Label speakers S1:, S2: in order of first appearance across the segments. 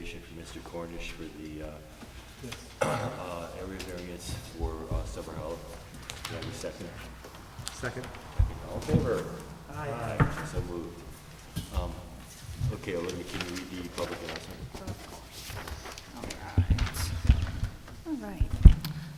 S1: application for Mr. Cornish for the
S2: Yes.
S1: area variance for Silver Hollow. Do I have a second?
S2: Second.
S1: All in favor?
S2: Aye.
S1: So moved. Okay, Olivia, can you read the public announcement?
S3: All right.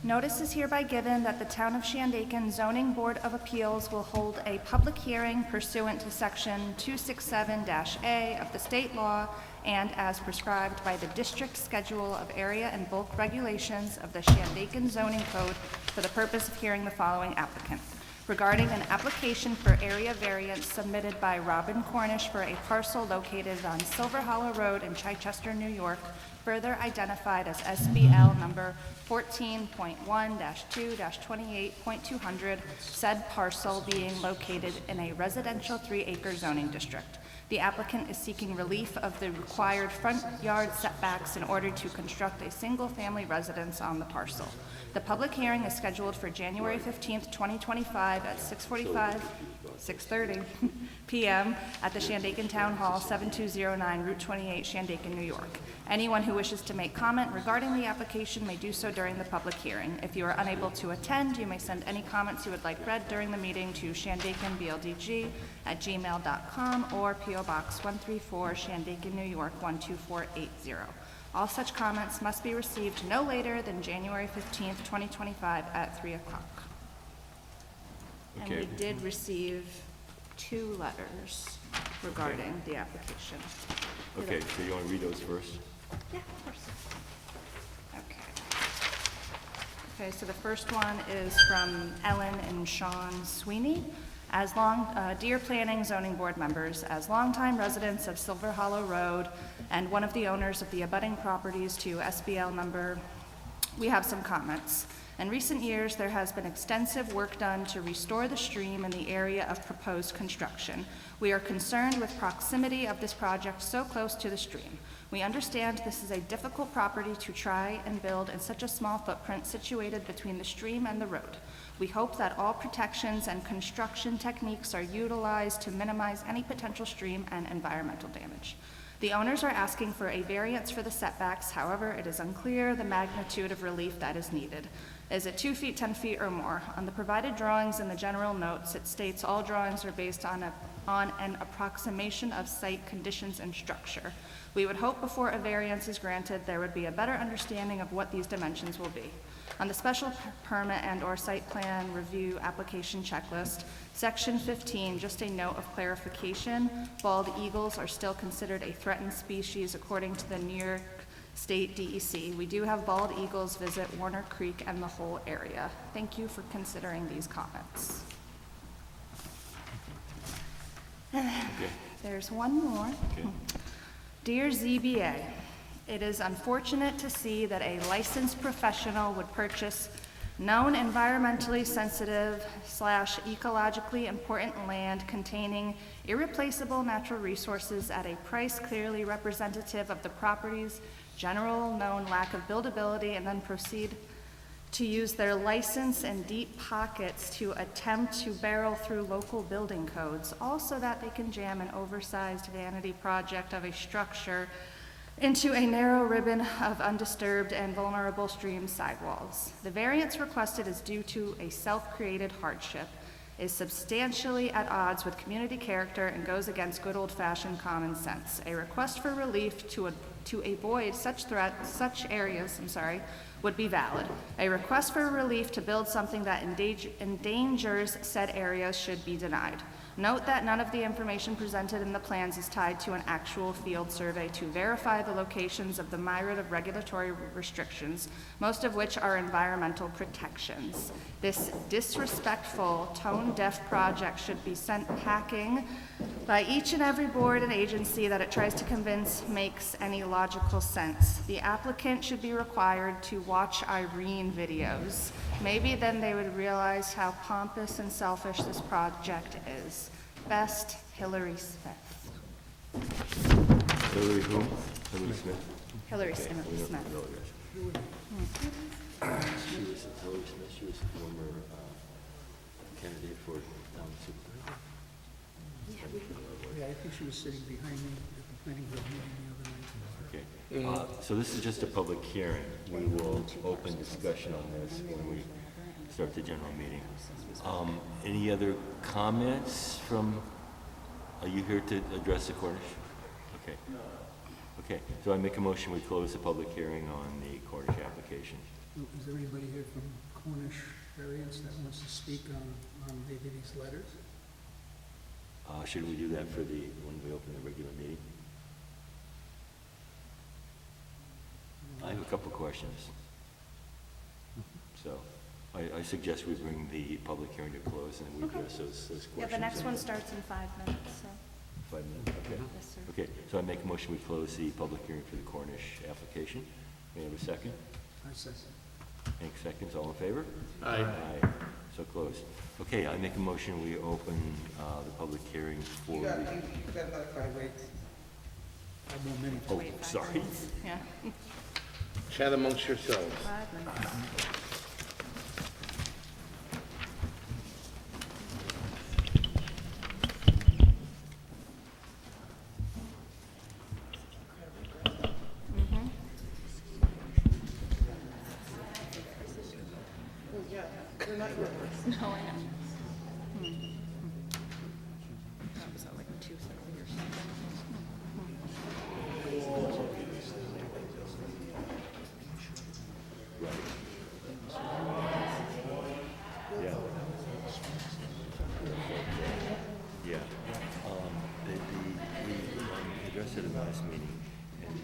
S3: Notice is hereby given that the Town of Shandaken Zoning Board of Appeals will hold a public hearing pursuant to Section 267-A of the state law and as prescribed by the District Schedule of Area and Bulk Regulations of the Shandaken Zoning Code for the purpose of hearing the following applicant. Regarding an application for area variance submitted by Robin Cornish for a parcel located on Silver Hollow Road in Chichester, New York, further identified as SBL number 14.1-2-28.200, said parcel being located in a residential 3-acre zoning district. The applicant is seeking relief of the required front yard setbacks in order to construct a single-family residence on the parcel. The public hearing is scheduled for January 15th, 2025 at 6:30 p.m. at the Shandaken Town Hall, 7209 Route 28, Shandaken, New York. Anyone who wishes to make comment regarding the application may do so during the public hearing. If you are unable to attend, you may send any comments you would like read during the meeting to shandakenbldg@gmail.com or P.O. Box 134, Shandaken, New York 12480. All such comments must be received no later than January 15th, 2025 at 3 o'clock. And
S1: Okay.
S3: we did receive 2 letters regarding the application.
S1: Okay, so you want to read those first?
S3: Yeah, of course. Okay. Okay, so the first one is from Ellen and Sean Sweeney. Dear Planning Zoning Board members, as longtime residents of Silver Hollow Road and one of the owners of the abutting properties to SBL number, we have some comments. In recent years, there has been extensive work done to restore the stream in the area of proposed construction. We are concerned with proximity of this project so close to the stream. We understand this is a difficult property to try and build in such a small footprint situated between the stream and the road. We hope that all protections and construction techniques are utilized to minimize any potential stream and environmental damage. The owners are asking for a variance for the setbacks. However, it is unclear the magnitude of relief that is needed. Is it 2 feet, 10 feet, or more? On the provided drawings in the general notes, it states all drawings are based on an approximation of site conditions and structure. We would hope before a variance is granted, there would be a better understanding of what these dimensions will be. On the special permit and/or site plan review application checklist, section 15, just a note of clarification, bald eagles are still considered a threatened species according to the New York State DEC. We do have bald eagles visit Warner Creek and the whole area. Thank you for considering these comments.
S1: Okay.
S3: There's one more.
S1: Okay.
S3: Dear ZBA, it is unfortunate to see that a licensed professional would purchase known environmentally sensitive / ecologically important land containing irreplaceable natural resources at a price clearly representative of the property's general known lack of buildability and then proceed to use their license and deep pockets to attempt to barrel through local building codes, all so that they can jam an oversized vanity project of a structure into a narrow ribbon of undisturbed and vulnerable stream sidewalls. The variance requested is due to a self-created hardship, is substantially at odds with community character, and goes against good old-fashioned common sense. A request for relief to avoid such areas would be valid. A request for relief to build something that endangers said areas should be denied. Note that none of the information presented in the plans is tied to an actual field survey to verify the locations of the myriad of regulatory restrictions, most of which are environmental protections. This disrespectful, tone-deaf project should be sent packing by each and every board and agency that it tries to convince makes any logical sense. The applicant should be required to watch Irene videos. Maybe then they would realize how pompous and selfish this project is. Best, Hillary Smith.
S1: Hillary who? Hillary Smith?
S3: Hillary
S1: Okay,
S3: Smith.
S1: we know Hillary is. She was Hillary Smith. She was a former candidate for town supervisor.
S2: Yeah, I think she was sitting behind me at the planning board meeting the other night.
S1: Okay. So this is just a public hearing. We will open discussion on this when we start the general meeting. Any other comments from, are you here to address the Cornish? Okay. Okay, so I make a motion, we close the public hearing on the Cornish application.
S4: Is there anybody here from Cornish areas that wants to speak on maybe these letters?
S1: Should we do that for when we open the regular meeting? I have a couple questions. So I suggest we bring the public hearing to close and we address those questions.
S3: Yeah, the next one starts in 5 minutes, so,
S1: 5 minutes, okay.
S3: yes, sir.
S1: Okay, so I make a motion, we close the public hearing for the Cornish application. May I have a second?
S4: I second.
S1: Any seconds, all in favor?
S2: Aye.
S1: Aye, so closed. Okay, I make a motion, we open the public hearing for the...
S4: Wait. 5 more minutes.
S1: Oh,
S3: Wait 5
S1: sorry.
S3: minutes. Yeah.
S2: Chat amongst yourselves.
S3: 5 minutes. No, I know. That was like 2 years.
S1: Yeah. Yeah. We addressed it at the last meeting. And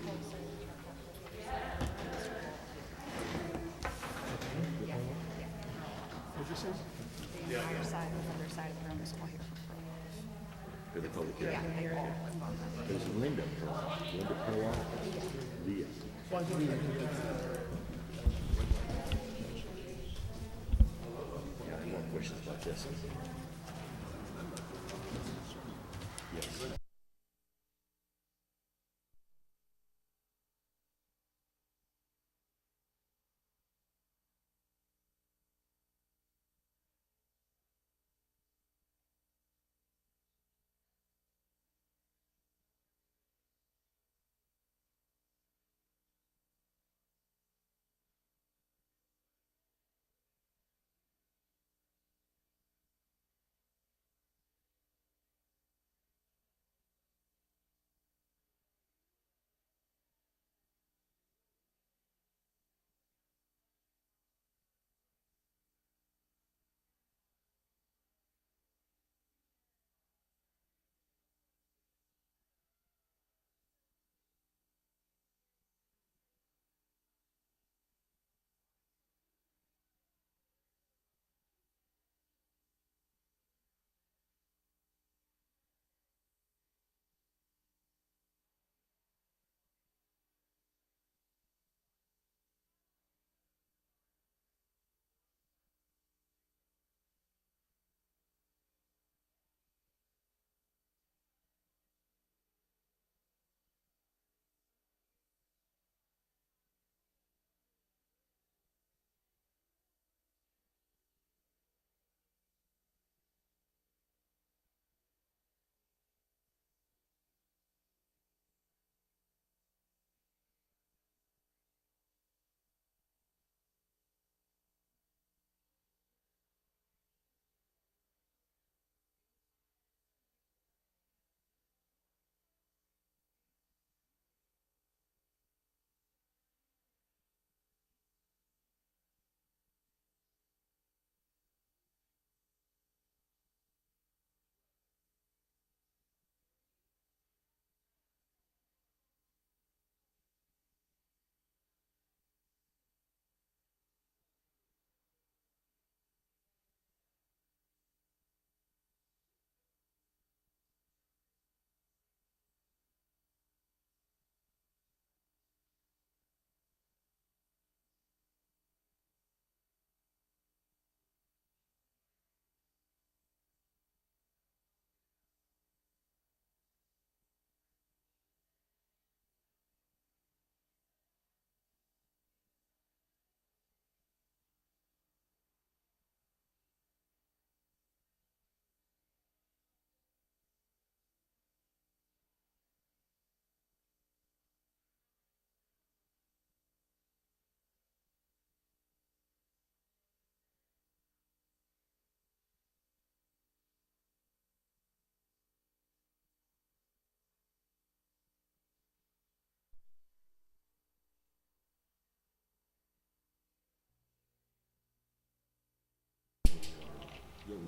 S3: The other side, the other side of the room is all here
S1: for the public hearing.
S3: Yeah, they all.
S1: There's Linda Perla. Leah. Yeah, any more questions about this? Yes.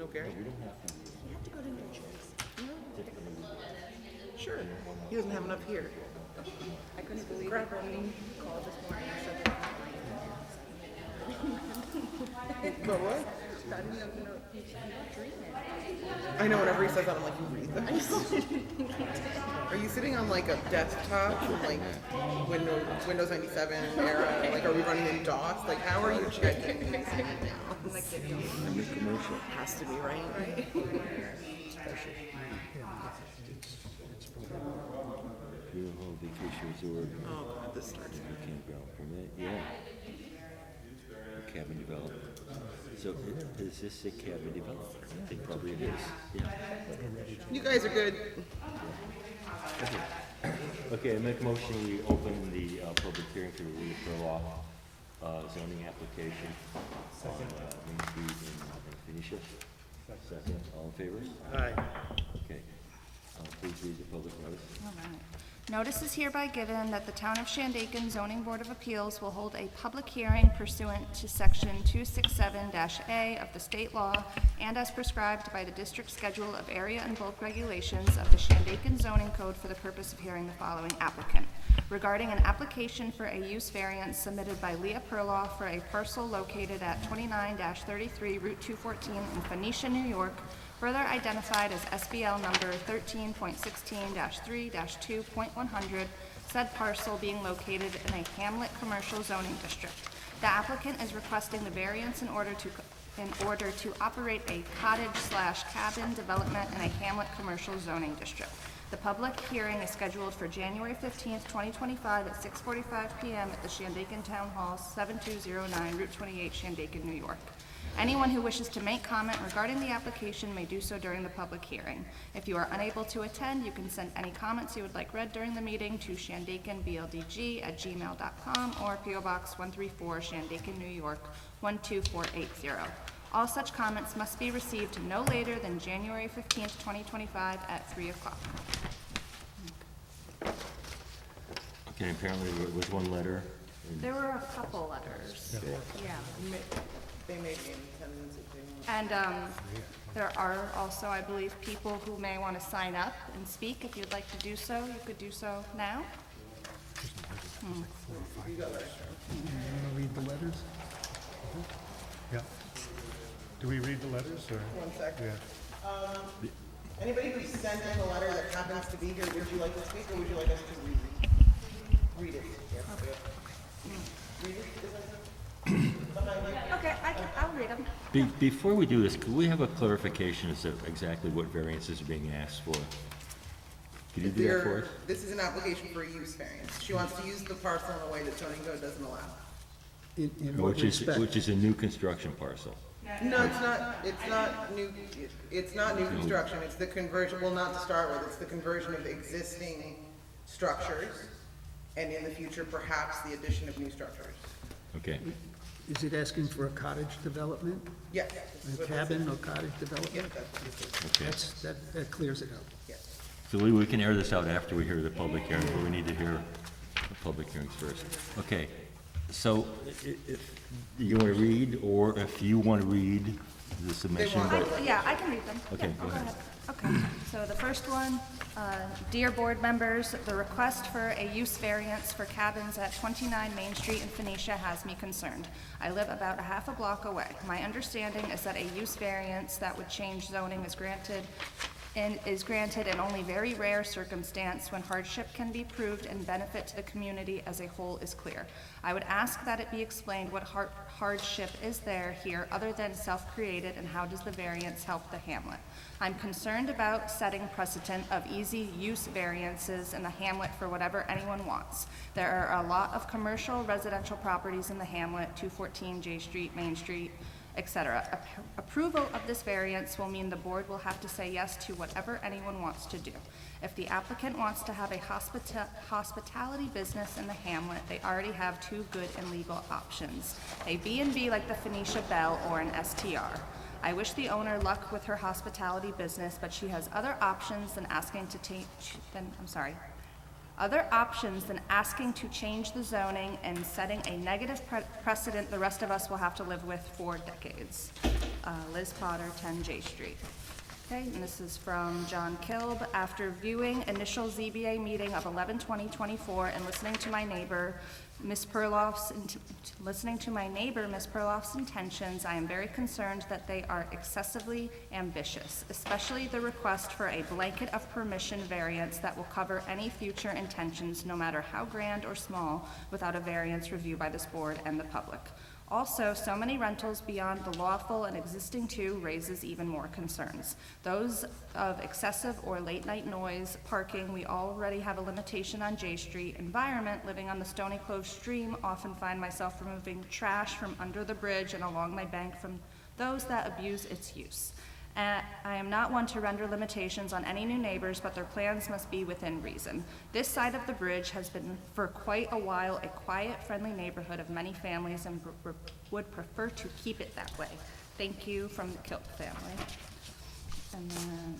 S2: No, Gary?
S1: We don't have to.
S5: You have to go to your choice.
S2: Sure. He doesn't have enough here.
S5: I couldn't believe it when he called this morning and said that.
S2: But what?
S5: I didn't even know you treatment.
S2: I know whenever he says that, I'm like, you read them? Are you sitting on like a desktop from like Windows 97 era? Like, are we running in DOS? Like, how are you checking these now?
S5: Like they don't.
S1: And the commercial.
S2: Has to be, right?
S1: Beautiful vacation resort.
S2: Oh, God, this starts.
S1: Campground permit, yeah. Cabin development. So is this a cabin development? I think probably it is, yeah.
S2: You guys are good.
S1: Okay, I make a motion, we open the public hearing for the Leah Perloff zoning application on Main Street in Phoenicia. Second, all in favor?
S2: Aye.
S1: Okay, please read the public notice.
S3: All right. Notice is hereby given that the Town of Shandaken Zoning Board of Appeals will hold a public hearing pursuant to Section 267-A of the state law and as prescribed by the district schedule of area and bulk regulations of the Shandaken zoning code for the purpose of hearing the following applicant. Regarding an application for a use variance submitted by Leah Perloff for a parcel located at 29-33 Route 214 in Phoenicia, New York, further identified as SBL number 13.16-3-2.100, said parcel being located in a hamlet commercial zoning district. The applicant is requesting the variance in order to operate a cottage/cabin development in a hamlet commercial zoning district. The public hearing is scheduled for January 15th, 2025 at 6:45 p.m. at the Shandaken Town Hall, 7209 Route 28, Shandaken, New York. Anyone who wishes to make comment regarding the application may do so during the public hearing. If you are unable to attend, you can send any comments you would like read during the meeting to shandakenbldg@gmail.com or P.O. Box 134, Shandaken, New York, 12480. All such comments must be received no later than January 15th, 2025 at 3 o'clock.
S1: Okay, apparently there was one letter.
S3: There were a couple letters. Yeah.
S2: They may be in attendance if they want.
S3: And there are also, I believe, people who may want to sign up and speak. If you'd like to do so, you could do so now.
S4: You want to read the letters?
S6: Yeah. Do we read the letters, or?
S2: 1 sec.
S6: Yeah.
S2: Anybody who sent in a letter that happens to be here, would you like to speak or would you like us to read it? Yes. Read it? Is that
S3: Okay, I'll read them.
S1: Before we do this, could we have a clarification as to exactly what variances are being asked for? Could you do that for us?
S2: This is an application for a use variance. She wants to use the parcel in a way that zoning code doesn't allow.
S4: In what respect?
S1: Which is a new construction parcel.
S2: No, it's not new construction, it's the conversion, well, not to start with, it's the conversion of existing structures, and in the future, perhaps the addition of new structures.
S1: Okay,
S4: Is it asking for a cottage development?
S2: Yes.
S4: A cabin or cottage development?
S2: Yes, that's,
S1: okay.
S4: That clears it up.
S2: yes.
S1: So we can air this out after we hear the public hearing, but we need to hear the public hearings first. Okay, so if you want to read, or if you want to read the submission, but,
S3: Yeah, I can read them.
S1: Okay,
S3: Yeah,
S1: go ahead.
S3: Okay, so the first one, dear board members, the request for a use variance for cabins at 29 Main Street in Phoenicia has me concerned. I live about a half a block away. My understanding is that a use variance that would change zoning is granted in only very rare circumstance when hardship can be proved and benefit to the community as a whole is clear. I would ask that it be explained what hardship is there here other than self-created, and how does the variance help the hamlet? I'm concerned about setting precedent of easy use variances in the hamlet for whatever anyone wants. There are a lot of commercial residential properties in the hamlet, 214 J Street, Main Street, etc. Approval of this variance will mean the board will have to say yes to whatever anyone wants to do. If the applicant wants to have a hospitality business in the hamlet, they already have two good and legal options: a B&B like the Phoenicia Belle or an STR. I wish the owner luck with her hospitality business, but she has other options than asking to change the zoning and setting a negative precedent the rest of us will have to live with for decades. Liz Potter, 10 J Street. Okay, and this is from John Kilb. After viewing initial ZBA meeting of 11/20/24 and listening to my neighbor, Ms. Perloff's intentions, I am very concerned that they are excessively ambitious, especially the request for a blanket of permission variance that will cover any future intentions, no matter how grand or small, without a variance review by this board and the public. Also, so many rentals beyond the lawful and existing two raises even more concerns. Those of excessive or late-night noise, parking, we already have a limitation on J Street. Environment, living on the Stony Clove stream, often find myself removing trash from under the bridge and along my bank from those that abuse its use. I am not one to render limitations on any new neighbors, but their plans must be within reason. This side of the bridge has been for quite a while a quiet, friendly neighborhood of many families and would prefer to keep it that way. Thank you, from the Kilt family. And then,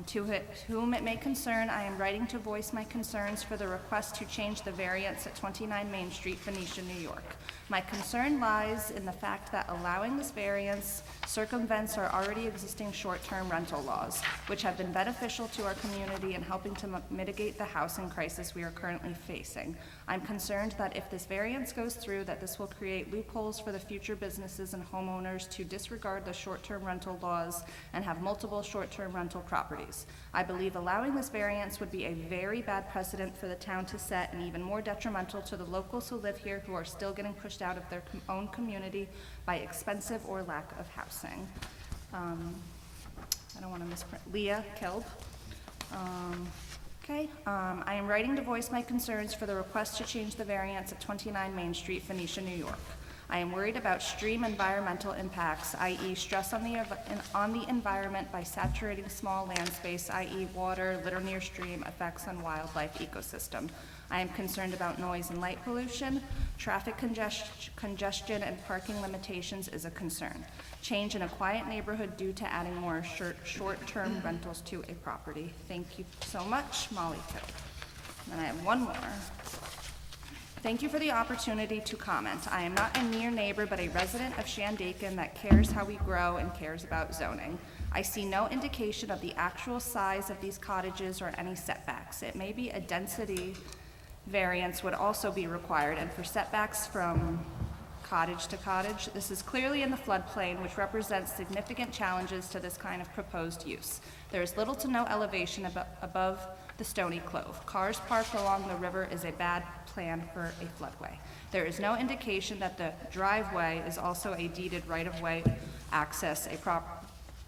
S3: to whom it may concern, I am writing to voice my concerns for the request to change the variance at 29 Main Street, Phoenicia, New York. My concern lies in the fact that allowing this variance circumvents our already existing short-term rental laws, which have been beneficial to our community in helping to mitigate the housing crisis we are currently facing. I'm concerned that if this variance goes through, that this will create loopholes for the future businesses and homeowners to disregard the short-term rental laws and have multiple short-term rental properties. I believe allowing this variance would be a very bad precedent for the town to set and even more detrimental to the locals who live here who are still getting pushed out of their own community by expensive or lack of housing. I don't want to misprint. Leah Kilb. I am writing to voice my concerns for the request to change the variance at 29 Main Street, Phoenicia, New York. I am worried about stream environmental impacts, i.e. stress on the environment by saturating small land space, i.e. water, litter near stream, effects on wildlife ecosystem. I am concerned about noise and light pollution. Traffic congestion and parking limitations is a concern. Change in a quiet neighborhood due to adding more short-term rentals to a property. Thank you so much, Molly Kill. And I have one more. Thank you for the opportunity to comment. I am not a near neighbor, but a resident of Shandaken that cares how we grow and cares about zoning. I see no indication of the actual size of these cottages or any setbacks. It may be a density variance would also be required, and for setbacks from cottage to cottage, this is clearly in the floodplain, which represents significant challenges to this kind of proposed use. There is little to no elevation above the Stony Clove. Cars parked along the river is a bad plan for a floodway. There is no indication that the driveway is also a deeded right-of-way access, a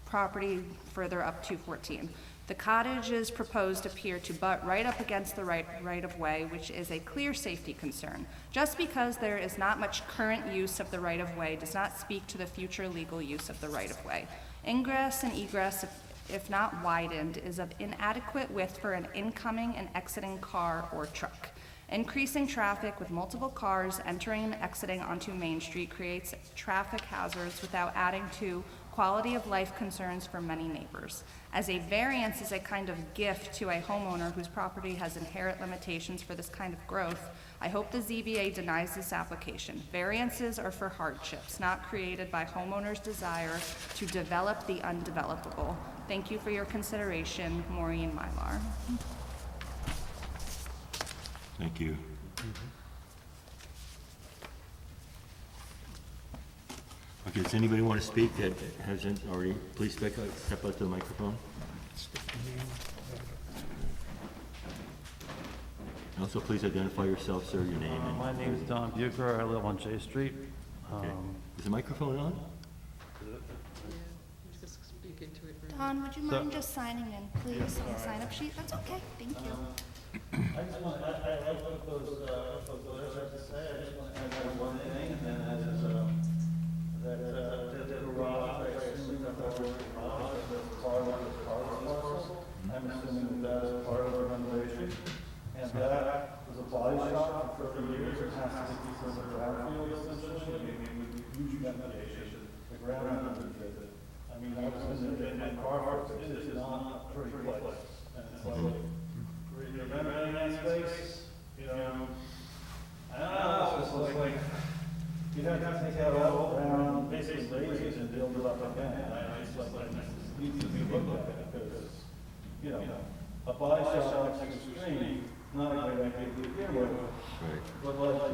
S3: property further up 214. The cottages proposed appear to butt right up against the right-of-way, which is a clear safety concern. Just because there is not much current use of the right-of-way does not speak to the future legal use of the right-of-way. Ingress and egress, if not widened, is of inadequate width for an incoming and exiting car or truck. Increasing traffic with multiple cars entering and exiting onto Main Street creates traffic hazards without adding to quality of life concerns for many neighbors. As a variance is a kind of gift to a homeowner whose property has inherent limitations for this kind of growth, I hope the ZBA denies this application. Variances are for hardships, not created by homeowners' desire to develop the undevelopable. Thank you for your consideration, Maureen Mylar.
S1: Thank you. Okay, does anybody want to speak that hasn't already? Please step out to the microphone. Also, please identify yourself, sir, your name and...
S7: My name is Don Bucher. I live on J Street.
S1: Okay. Is the microphone on?
S2: Just speak into it.
S3: Don, would you mind just signing in, please, on the sign-up sheet? That's okay, thank you.
S7: I just want, I like what those letters have to say. I just want to add one thing, and that is, that the garage, I assume that the garage, that's part of the parcel. I'm assuming that is part of the renovation. And that was a body shop for 30 years. It has to be some of the brownfield, essentially. I mean, with huge renovation, the ground underneath it. I mean, I was in my car, it is not a pretty place. And it's like, you're renovating that space, you know, I don't know, it's just like, you'd have to take out all the ground, basically raise it and build it up again. you know, a body shop next to the stream, not a great idea to begin with.
S1: Right.
S7: But like,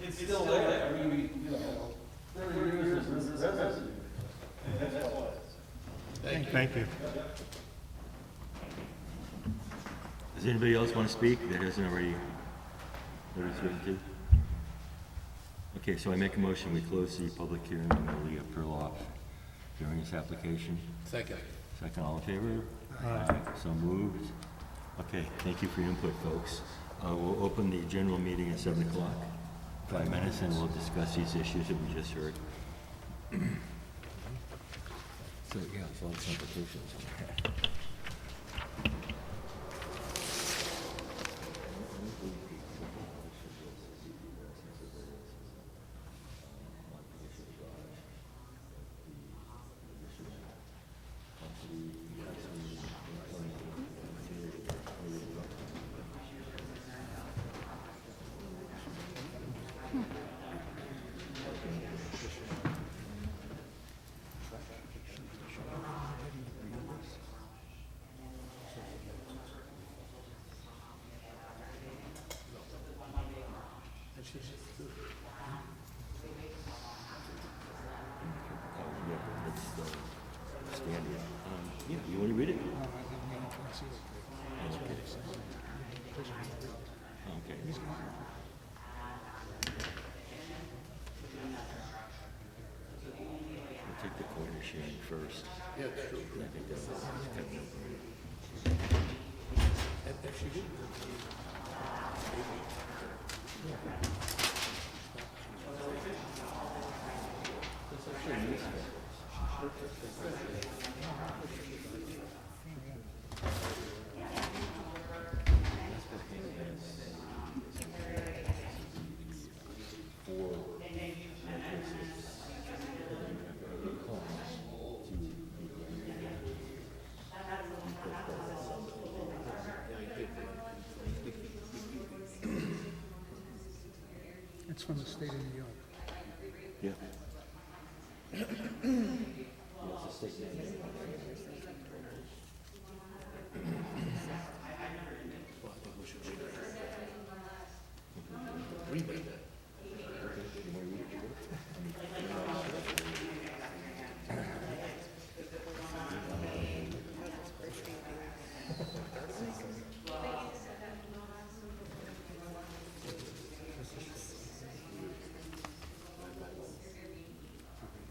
S7: it's still there, I mean, you know, 30 years is residue. And that's all it is.
S6: Thank you.
S1: Does anybody else want to speak that hasn't already noticed written to? Okay, so I make a motion, we close the public hearing on the Perloff variance application.
S8: Second.
S1: Second, all in favor? Aye. So moved. Okay, thank you for your input, folks. We'll open the general meeting at 7 o'clock, 5 minutes, and we'll discuss these issues that we just heard. So, yeah, it's all these applications. Yeah, you want to read it? Okay. We'll take the corner sharing first.
S8: Yeah, it's true.
S1: I think that's kind of no-brainer.
S8: If she did,
S4: It's from the state of New York.
S1: Yeah.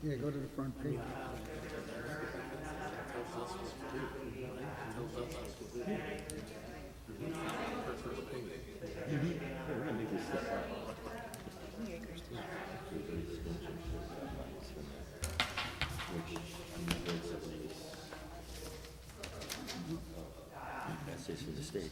S4: Yeah, go to the front page.
S1: That's just for the state.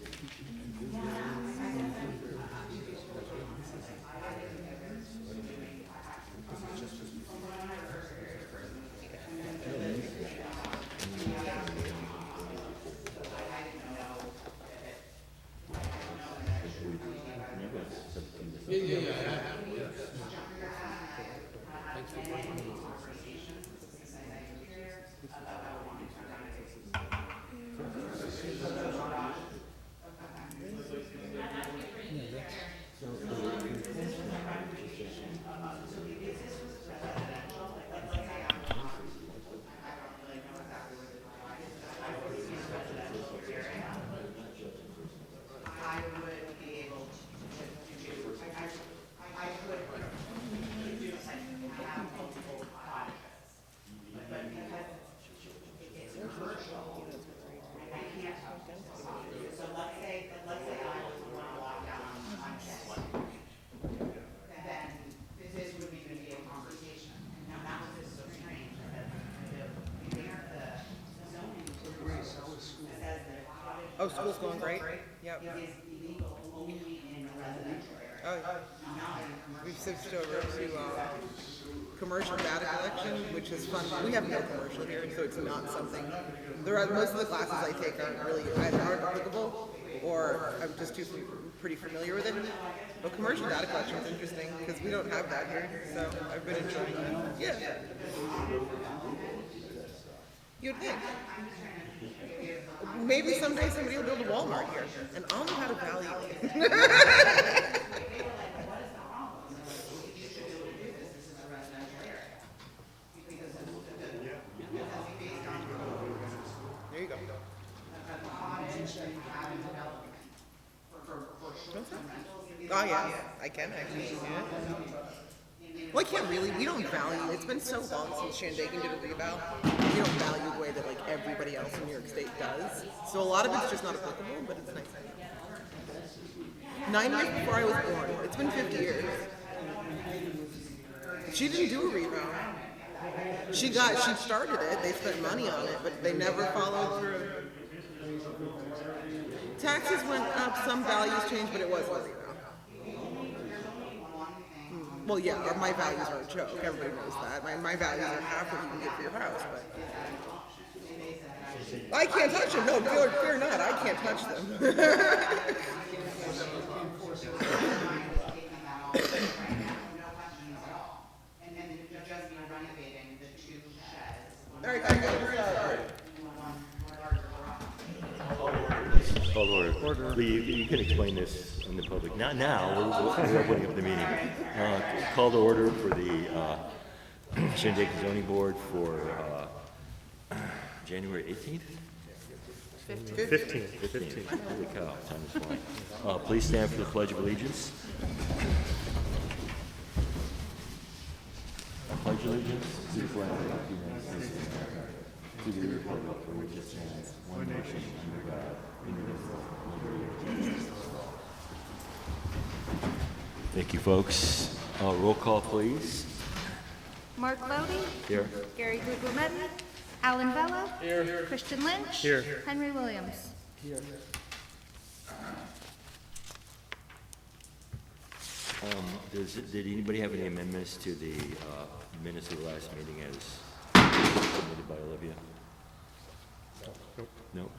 S2: Oh, school's going great? Yep. Oh, we've switched over to commercial data collection, which is fun. We have no commercial here, so it's not something. Most of the classes I take aren't really either aren't applicable, or I'm just pretty familiar with it. But commercial data collection is interesting because we don't have that here, so I've been enjoying it. Yeah. You'd think. Maybe someday somebody will build a Walmart here, and I'll know how to value it. There you go. Oh yeah, I can actually. Yeah. Well, I can't really. We don't value. It's been so long since Shandaken did a reval. We don't value the way that like everybody else in New York State does. So a lot of it's just not applicable, but it's nice. 9 years before I was born. It's been 50 years. She didn't do a reval. She started it. They spent money on it, but they never followed through. Taxes went up. Some values changed, but it was a reval. Well, yeah, my values are a joke. Everybody knows that. My values are half what you can get for your house, but I can't touch them. No, fear not. I can't touch them. All right,
S1: Call to order. Lee, you can explain this in the public. Not now, we're opening up the meeting. Call to order for the Shandaken Zoning Board for January 18th? 15th. Holy cow, time is flying. Please stand for the Pledge of Allegiance. I pledge allegiance to the flag of the United States of America, to the republic for which it stands, one nation, under God, indivisible, with liberty and justice for all. Thank you, folks. Roll call, please.
S3: Mark Lowdy.
S1: Here.
S3: Gary Guglielmetti. Alan Vella. Here. Christian Lynch.
S6: Here.
S3: Henry Williams.
S1: Did anybody have any amendments to the minutes of the last meeting as submitted by Olivia? No?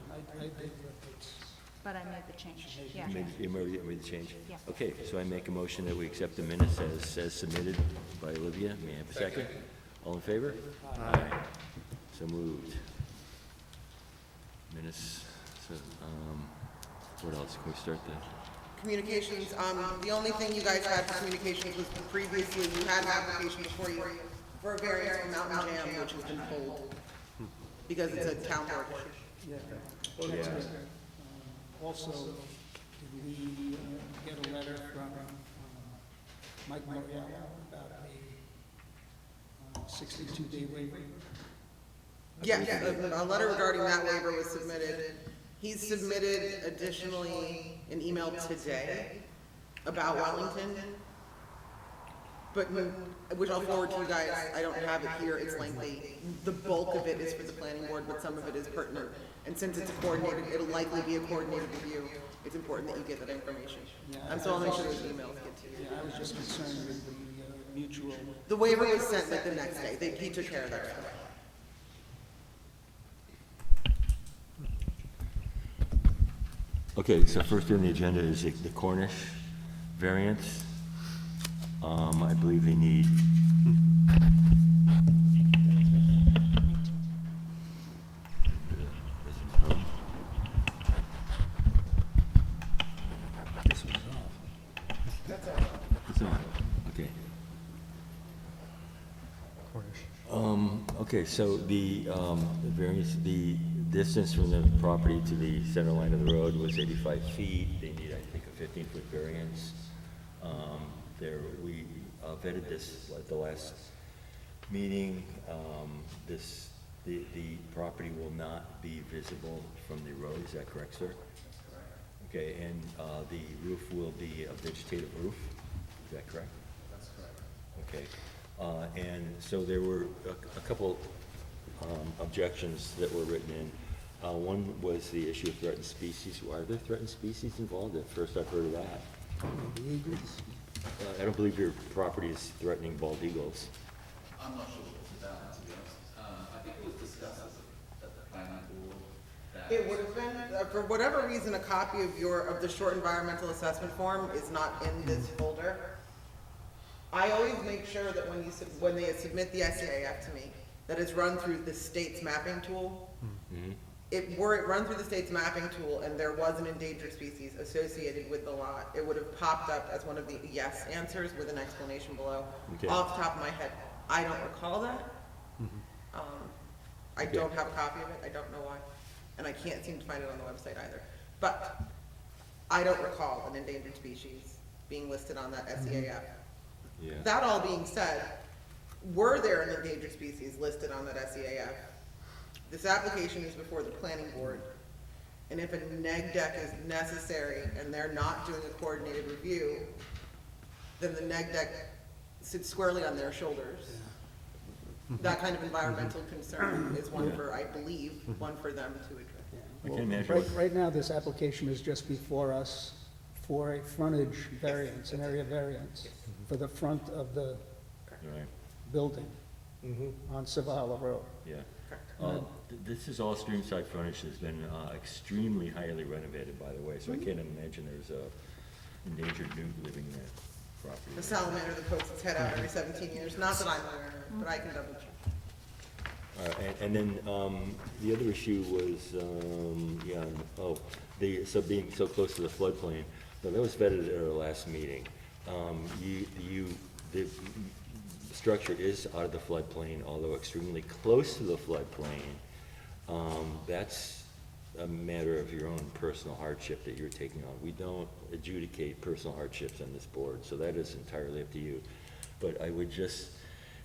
S3: But I made the change. Yeah.
S1: You made the change?
S3: Yeah.
S1: Okay, so I make a motion that we accept the minutes as submitted by Olivia. May I have a second? All in favor? Aye. So moved. Minutes, so, what else? Can we start the?
S2: communications. The only thing you guys had for communications was previously you had an application before you for a variance from Mountain Jam, which has been pulled because it's a town board issue.
S1: Yeah.
S4: Also, did we get a letter from Mike Morial about a 62-day waiver?
S2: Yes, a letter regarding that waiver was submitted. He's submitted additionally an email today about Wellington, but which I'll forward to you guys. I don't have it here, it's lengthy. The bulk of it is for the planning board, but some of it is pertinent. And since it's a coordinated, it'll likely be a coordinated review. It's important that you get that information. And so I'll make sure those emails get to you.
S4: Yeah, I was just concerned with the mutual.
S2: The waiver was sent like the next day. He took care of that stuff.
S1: Okay, so first on the agenda is the Cornish variance. I believe they need.
S4: This was off.
S1: It's on, okay. Okay, so the variance, the distance from the property to the center line of the road was 85 feet. They need, I think, a 15-foot variance. We vetted this at the last meeting. The property will not be visible from the road, is that correct, sir? Okay, and the roof will be a vegetative roof, is that correct? That's correct. Okay, and so there were a couple objections that were written in. One was the issue of threatened species. Are there threatened species involved? At first I've heard of that. I don't believe your property is threatening bald eagles.
S8: I'm not sure what's about, to be honest. I think it was discussed at the planning board that.
S2: It would have been, for whatever reason, a copy of the short environmental assessment form is not in this folder. I always make sure that when they submit the SAF to me, that is run through the state's mapping tool. Were it run through the state's mapping tool and there was an endangered species associated with the lot, it would have popped up as one of the yes answers with an explanation below.
S1: Okay.
S2: Off the top of my head, I don't recall that. I don't have a copy of it, I don't know why, and I can't seem to find it on the website either. But I don't recall an endangered species being listed on that SEAF.
S1: Yeah.
S2: That all being said, were there an endangered species listed on that SEAF, this application is before the planning board, and if a neg deck is necessary and they're not doing a coordinated review, then the neg deck sits squarely on their shoulders. That kind of environmental concern is one for, I believe, one for them to address.
S1: I can imagine.
S4: Right now, this application is just before us for a frontage variance, an area variance, for the front of the
S1: Right,
S4: building on Savala Road.
S1: yeah. This is all streamside frontage that's been extremely highly renovated, by the way, so I can't imagine there's a endangered newt living in that property.
S2: The salamander that pokes its head out every 17 years, not that I'm aware of, but I can double check.
S1: And then, the other issue was, being so close to the floodplain. No, that was vetted at our last meeting. The structure is out of the floodplain, although extremely close to the floodplain. That's a matter of your own personal hardship that you're taking on. We don't adjudicate personal hardships on this board, so that is entirely up to you. But I would just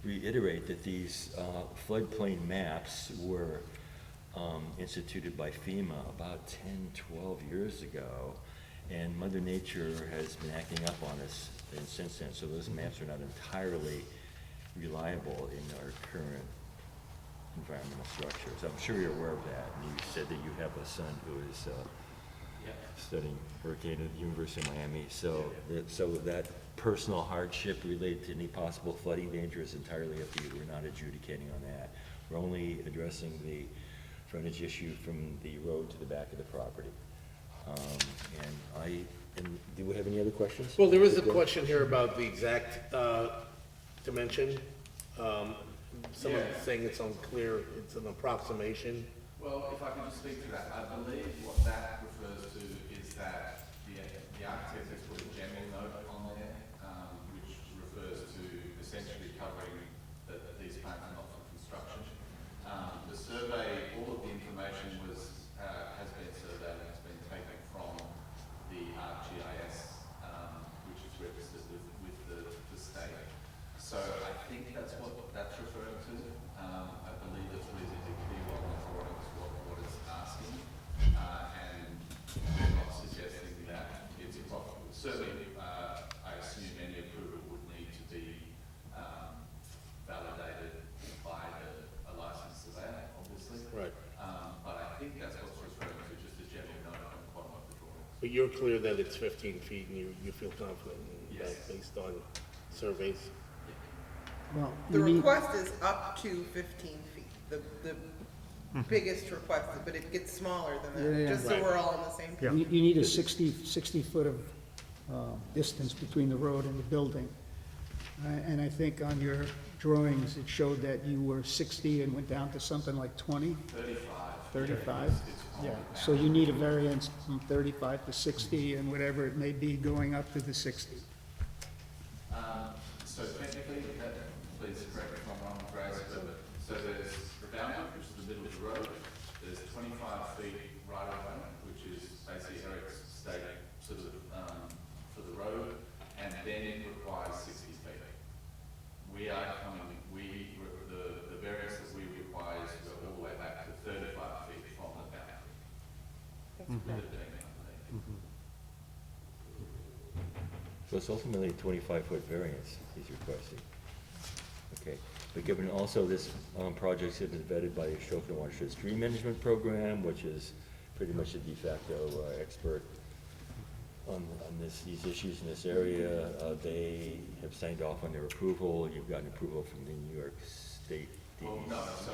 S1: reiterate that these floodplain maps were instituted by FEMA about 10, 12 years ago, and Mother Nature has been acting up on us since then, so those maps are not entirely reliable in our current environmental structures. I'm sure you're aware of that, and you said that you have a son who is studying hurricane at the University of Miami, so that personal hardship related to any possible flooding danger is entirely up to you. We're not adjudicating on that. We're only addressing the frontage issue from the road to the back of the property. Do we have any other questions?
S9: Well, there is a question here about the exact dimension. Someone's saying it's unclear, it's an approximation.
S8: Well, if I can just speak to that, I believe what that refers to is that the architect has put a general note on there, which refers to essentially covering that these plans are not for construction. The survey, all of the information has been surveyed and has been taken from the ArcGIS, which is registered with the state. So I think that's what that's referring to. I believe it's reasonably clear on the drawings what it's asking, and we're not suggesting that it's a problem. Certainly, I assume any approval would need to be validated by a licensed surveyor, obviously.
S9: Right.
S8: But I think that's what's referring to, just a general note on the bottom of the drawing.
S9: But you're clear that it's 15 feet and you feel confident in that
S8: Yes.
S9: based on surveys?
S4: Well,
S2: The
S4: you need,
S2: request is up to 15 feet, the biggest request, but it gets smaller than that,
S4: Yeah,
S2: just so
S9: right.
S2: we're all on the same page.
S4: you need a 60 foot of distance between the road and the building. And I think on your drawings, it showed that you were 60 and went down to something like 20? 35? Yeah, so you need a variance from 35 to 60 and whatever it may be going up to the 60.
S8: So technically, please correct me if I'm wrong, Grace, but so there's the boundary, which is the middle of the road. There's 25 feet right of way, which is basically Eric's state sort of for the road, and then it requires 60 feet. We are coming, the variance that we require is to go all the way back to 35 feet from the boundary. With it being underneath.
S1: So it's ultimately a 25-foot variance he's requesting. Okay, but given also this projects have been vetted by the Ashoka Watershed Stream Management Program, which is pretty much a de facto expert on these issues in this area, they have signed off on their approval. You've gotten approval from the New York State DEC.
S8: Well, no, so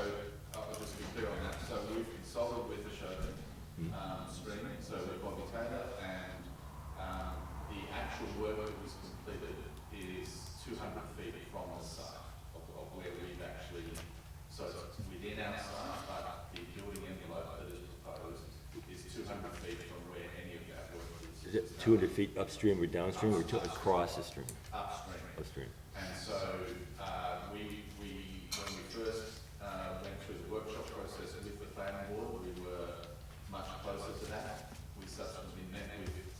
S8: I'll just be clear on that. So we've consulted with the Ashoka Stream, so with Bobby Taylor, and the actual work that was completed is 200 feet from the site of where we've actually So it's within our site, but the building envelope that is proposed is 200 feet from where any of that work
S1: Is it 200 feet upstream or downstream, or across the stream?
S8: upstream.
S1: Upstream.
S8: And so, when we first went through the workshop process with the planning board, we were much closer to that. We subsequently met with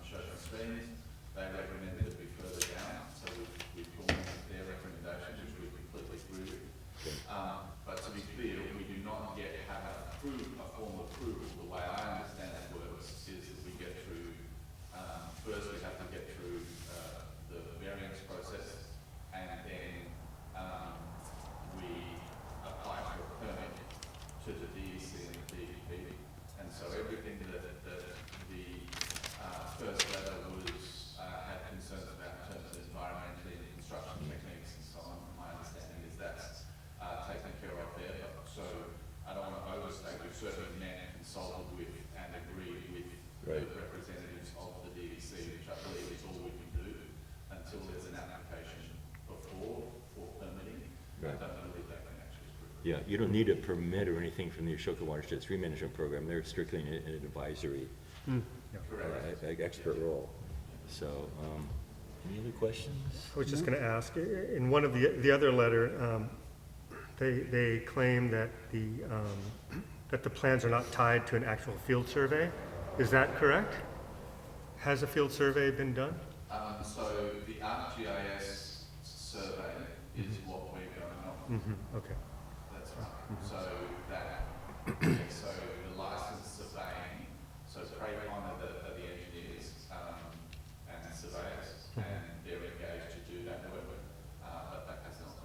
S8: Shandaken Streams. They recommended it be further down, so we've gone with their recommendation, which we completely agree with. But to be clear, we do not yet have a formal approval. The way I understand it works is that we get through, first we have to get through the variance process, and then we apply for a permit to the DEC and the DEP. And so everything that the first letter was had concerns about in terms of environmentally and construction techniques and so on, my understanding is that's taken care of there. So I don't want to overstate, we've certainly met, consulted with, and agreed with the representatives of the DEC, which I believe is all we can do until there's an application before for permitting.
S1: Right.
S8: I don't believe that can actually approve.
S1: Yeah, you don't need a permit or anything from the Ashoka Watershed Stream Management Program. They're strictly an advisory expert role. So, any other questions?
S6: I was just going to ask, in one of the other letter, they claim that the plans are not tied to an actual field survey. Is that correct? Has a field survey been done?
S8: So the ArcGIS survey is what we're going on.
S6: Okay.
S8: That's right. So that, so the license surveying, so Craig Connor are the engineers and surveyors, and they're engaged to do that work, but that has not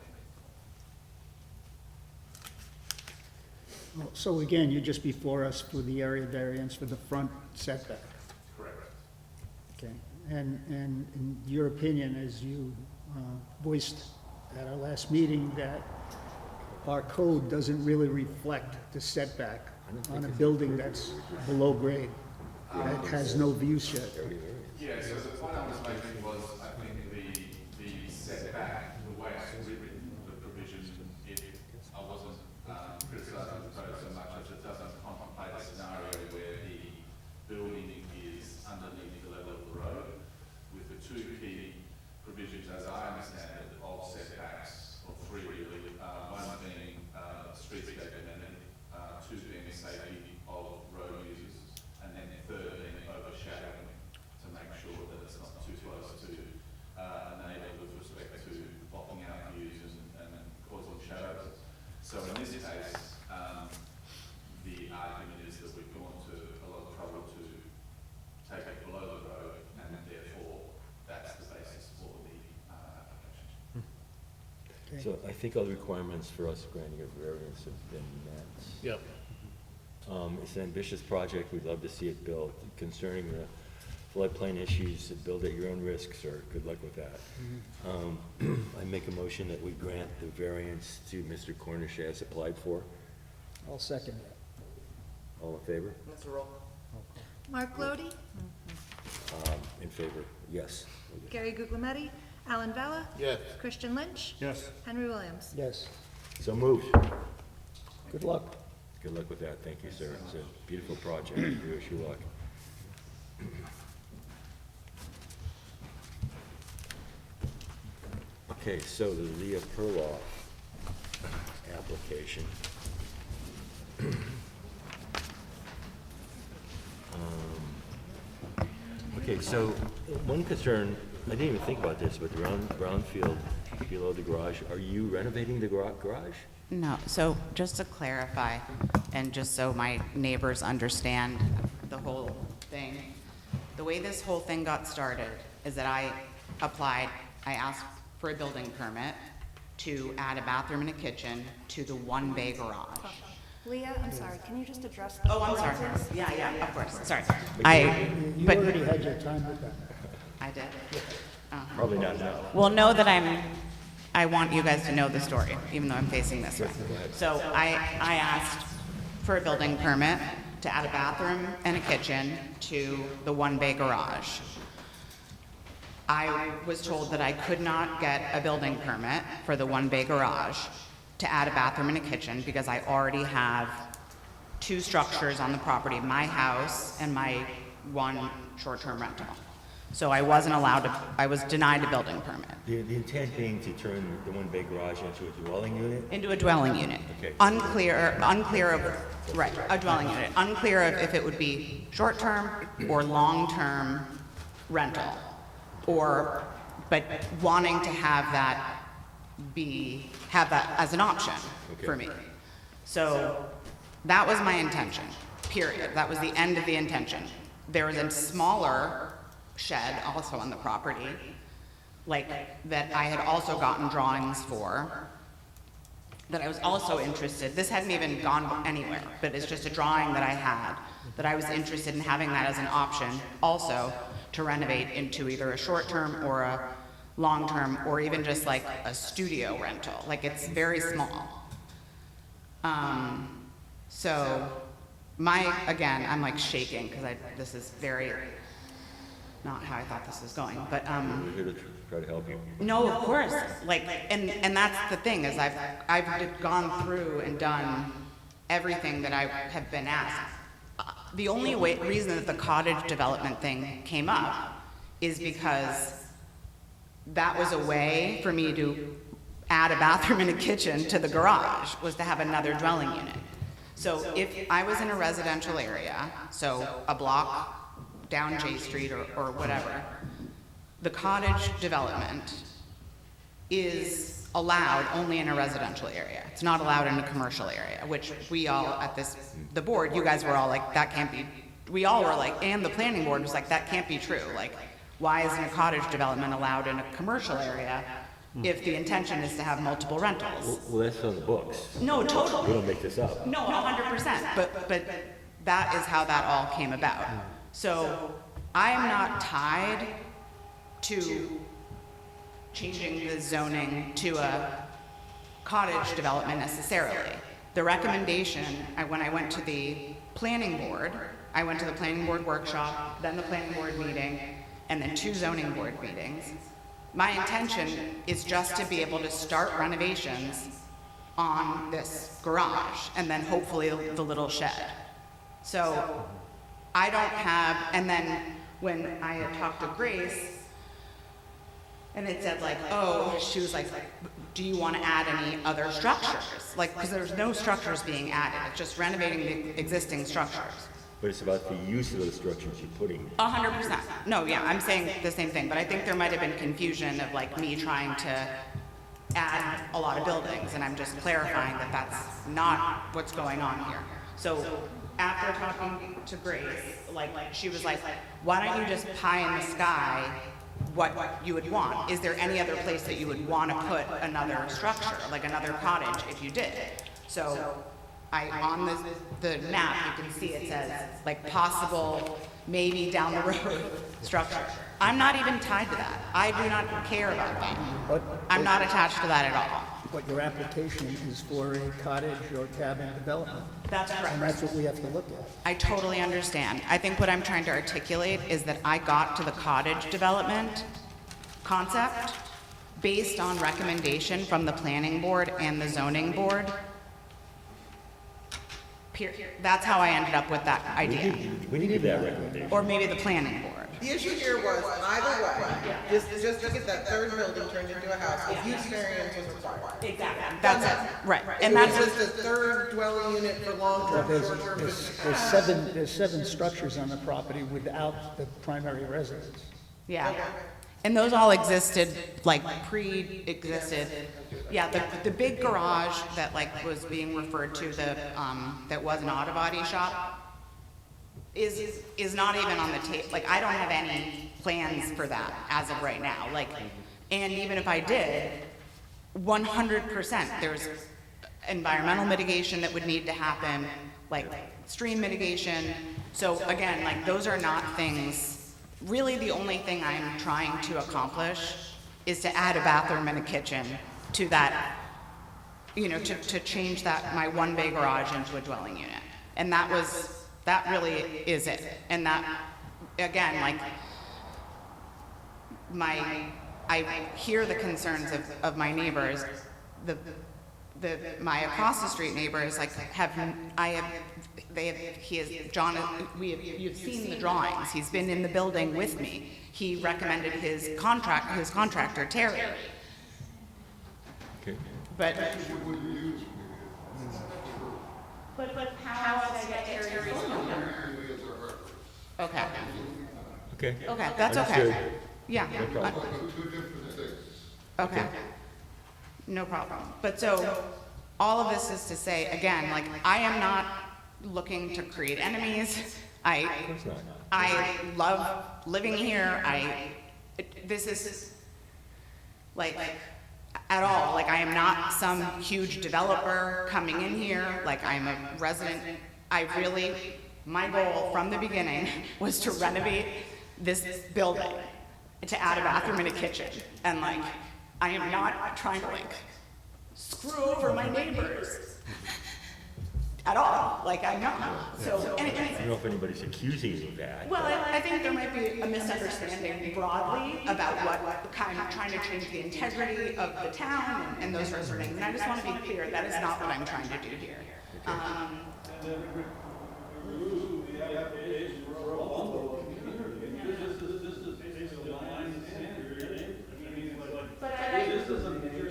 S8: been.
S4: So again, you're just before us for the area variance for the front setback.
S8: Correct.
S4: Okay, and in your opinion, as you voiced at our last meeting, that our code doesn't really reflect the setback on a building that's below grade, that has no view shed.
S8: Yeah, so the point I was making was, I think the setback, the way it's written, the provision, I wasn't criticising the code so much as it doesn't contemplate a scenario where the building is underneath the level of the road, with the two key provisions, as I understand it, of setbacks, or three really, one being streetscape amendment, two being safety of road users, and then the third being overshadowing, to make sure that it's not too close to a neighbour with respect to blocking out views and causing shadows. So in this case, the argument is that we've gone to a lot of trouble to take it below the road, and therefore that's the basis for the application.
S4: Okay.
S1: So I think all the requirements for us granting a variance have been met.
S9: Yep.
S1: It's an ambitious project. We'd love to see it built. Concerning the floodplain issues, build at your own risk, sir. Good luck with that. I make a motion that we grant the variance to Mr. Cornish as applied for.
S4: I'll second that.
S1: All in favor?
S2: That's a roll.
S5: Mark Lodi,
S1: In favor, yes.
S5: Gary Guglielmetti, Alan Vella,
S9: Yes.
S5: Christian Lynch,
S6: Yes.
S5: Henry Williams.
S4: Yes,
S1: So moved.
S4: good luck.
S1: Good luck with that. Thank you, sir. It's a beautiful project. We wish you luck. Okay, so the Leah Perloff application. Okay, so one concern, I didn't even think about this, but the brownfield below the garage, are you renovating the garage?
S10: No, so just to clarify, and just so my neighbors understand the whole thing, the way this whole thing got started is that I asked for a building permit to add a bathroom and a kitchen to the one-bay garage.
S3: Leah, I'm sorry, can you just address the...
S10: Oh, I'm sorry. Yeah, of course, sorry.
S4: You
S10: But
S4: already had your time with that.
S10: I did.
S1: Probably not now.
S10: Well, know that I want you guys to know the story, even though I'm facing this way. So I asked for a building permit to add a bathroom and a kitchen to the one-bay garage. I was told that I could not get a building permit for the one-bay garage to add a bathroom and a kitchen because I already have 2 structures on the property, my house and my 1 short-term rental. So I wasn't allowed to, I was denied a building permit.
S1: The intent being to turn the one-bay garage into a dwelling unit?
S10: Into a dwelling unit.
S1: Okay.
S10: Unclear of, right, a dwelling unit. Unclear of if it would be short-term or long-term rental, or, but wanting to have that as an option for me. So that was my intention, period. That was the end of the intention. There was a smaller shed also on the property, like, that I had also gotten drawings for, that I was also interested, this hadn't even gone anywhere, but it's just a drawing that I had, that I was interested in having that as an option also to renovate into either a short-term or a long-term, or even just like a studio rental, like it's very small. So again, I'm like shaking because this is very, not how I thought this was going, but
S1: We're here to try to help you.
S10: no, of course, like, and that's the thing, is I've gone through and done everything that I have been asked. The only reason that the cottage development thing came up is because that was a way for me to add a bathroom and a kitchen to the garage, was to have another dwelling unit. So if I was in a residential area, so a block down J Street or whatever, the cottage development is allowed only in a residential area. It's not allowed in a commercial area, which we all at the board, you guys were all like, that can't be, we all were like, and the planning board was like, that can't be true. Like, why isn't a cottage development allowed in a commercial area if the intention is to have multiple rentals?
S1: Well, that's on the books.
S10: No,
S1: We
S10: totally.
S1: don't make this up.
S10: No, 100%. But that is how that all came about. So I am not tied to changing the zoning to a cottage development necessarily. The recommendation, when I went to the planning board, I went to the planning board workshop, then the planning board meeting, and then 2 zoning board meetings. My intention is just to be able to start renovations on this garage, and then hopefully the little shed. So I don't have, and then when I had talked to Grace, and it said like, oh, she was like, do you want to add any other structures? Like, because there's no structures being added, it's just renovating the existing structures.
S1: But it's about the use of those structures you're putting.
S10: 100%. No, yeah, I'm saying the same thing, but I think there might have been confusion of like me trying to add a lot of buildings, and I'm just clarifying that that's not what's going on here. So after talking to Grace, like she was like, why don't you just pie in the sky what you would want? Is there any other place that you would want to put another structure, like another cottage if you did? So on the map, you can see it says, like, possible, maybe down the road structure. I'm not even tied to that. I do not care about that. I'm not attached to that at all.
S4: But your application is for a cottage or cabin development,
S10: That's
S4: and
S10: correct.
S4: that's what we have to look at.
S10: I totally understand. I think what I'm trying to articulate is that I got to the cottage development concept based on recommendation from the planning board and the zoning board. That's how I ended up with that idea.
S1: We needed that recommendation.
S10: Or maybe the planning board.
S2: The issue here was, either way, just to get that third building turned into a house, a use variance was required.
S10: Exactly. That's it, right.
S2: And
S10: And
S2: that's
S10: that's,
S2: just a third dwelling unit for long-term, short-term.
S4: There's 7 structures on the property without the primary residence.
S10: yeah. And those all existed, like, pre-existed. Yeah, the big garage that, like, was being referred to, that was an auto body shop, is not even on the table. Like, I don't have any plans for that as of right now. Like, and even if I did, 100%, there's environmental mitigation that would need to happen, like stream mitigation. So again, like, those are not things, really the only thing I'm trying to accomplish is to add a bathroom and a kitchen to that, you know, to change that, my 1-bay garage into a dwelling unit. And that really is it. And that, again, like, I hear the concerns of my neighbors. my across the street neighbors, like, you've seen the drawings, he's been in the building with me. He recommended his contractor, Terry.
S1: Okay.
S10: But how else did I get Terry's phone number? Okay,
S1: Okay.
S10: okay, that's
S1: Understood.
S10: okay. Yeah.
S1: No problem.
S10: Okay. No problem. But so, all of this is to say, again, like, I am not looking to create enemies.
S1: Of course not.
S10: I love living here. This is, like, at all, like, I am not some huge developer coming in here, like, I'm a resident. My goal from the beginning was to renovate this building, to add a bathroom and a kitchen. And, like, I am not trying to, like, screw over my neighbors at all, like, I'm not. So,
S1: I don't know if anybody's accusing you of that.
S10: well, I think there might be a misunderstanding broadly about what kind of trying to change the integrity of the town and those sorts of things. And I just want to be clear, that is not what I'm trying to do here.
S7: The application for a bundle of community. This is basically a line in the sand, really. I mean, this is a major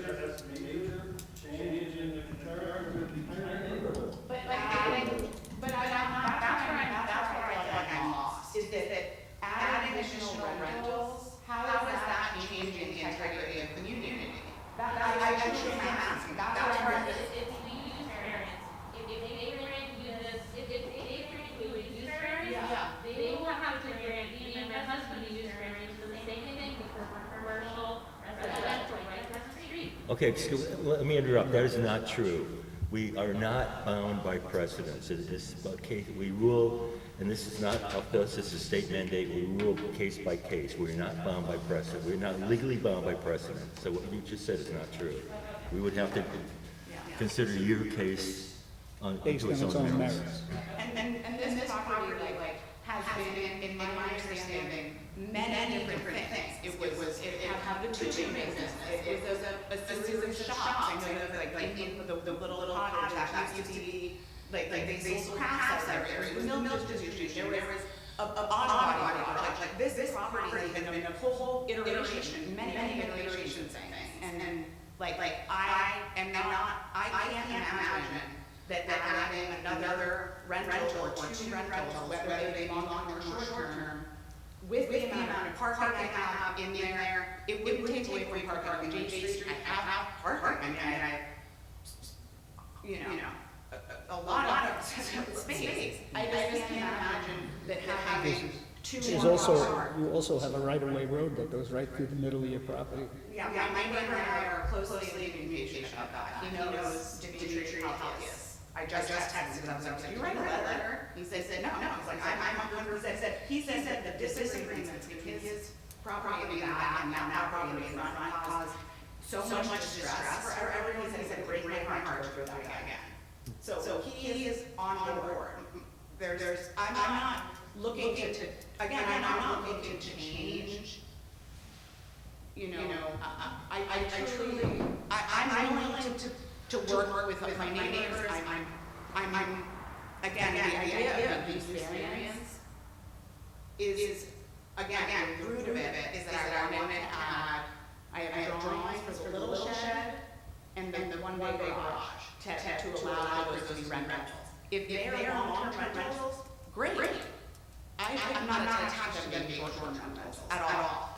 S7: change in the character of the entire neighborhood.
S10: That's where I feel like I'm lost, is that adding additional rentals, how is that changing the integrity of the community? I truly am asking, that's where I'm.
S11: It's the use variance. If they grant you this, if they grant you a use variance, they will have to grant me and my husband a use variance for the same thing because we're commercial, residential, right across the street.
S1: Okay, let me interrupt. That is not true. We are not bound by precedents. It is a case, we rule, and this is not up to us, this is a state mandate, we rule case by case. We're not bound by precedent. We're not legally bound by precedent. So what you just said is not true. We would have to consider your case
S4: Based on its own merits.
S10: And this property, like, has been, in my understanding, many different things. It had the tubing business, it was a series of shops. I know that, like, in the little cottage, that used to be, like, they sold crafts everywhere. It was milk distribution, there was a auto body project. Like, this property has been a whole iteration, many iterations of things. And, like, I can't imagine that adding another rental or two rentals, whether they be long-term or short-term, with the amount of parking I have in there, it would take away from parking on J Street. I have parking, a lot of space. I just can't imagine that having two
S4: You also have a right-of-way road that goes right through the middle of your property.
S10: Yeah, my neighbor and I are closely in communication about that. He knows Dimitri how he is. I just texted him, I was like, did you write a letter? He said, no. He's like, I'm 100%. He said that the disagreements between his property in the back and that property in the front caused so much distress for everyone. He said, break my heart to go through that again. So he is on board. I'm not looking to, again, I'm not looking to change. I'm willing to work with my neighbors. I'm again, the idea of use variance is, again, the root of it is that I wanted to add, I have drawings for the little shed and then the one-way garage to allow those to be rentals. If they are long-term rentals, great. I'm not attached to them being short-term rentals at all.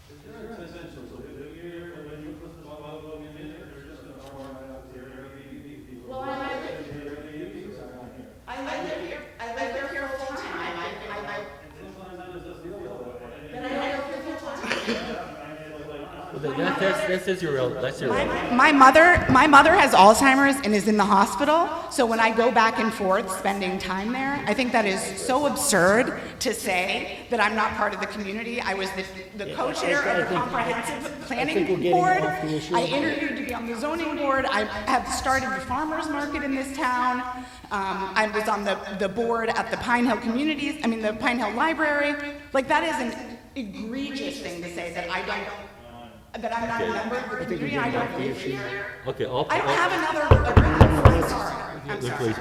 S7: Essentially, when you put the bundle in there, they're just gonna form out the Airbnb people.
S10: Well, I live here full time.
S7: Sometimes that is just the other way.
S10: But I live here full time.
S1: Well, that's irrelevant.
S10: My mother has Alzheimer's and is in the hospital, so when I go back and forth spending time there, I think that is so absurd to say that I'm not part of the community. I was the co-chair of the comprehensive planning board. I interviewed to be on the zoning board. I have started the farmers market in this town. I was on the board at the Pine Hill the Pine Hill Library. Like, that is an egregious thing to say that I don't. that I'm not a member of the community, I don't live here.
S1: Okay,
S10: I don't have another address, I'm sorry. I'm
S1: Look,
S10: sorry.
S1: please,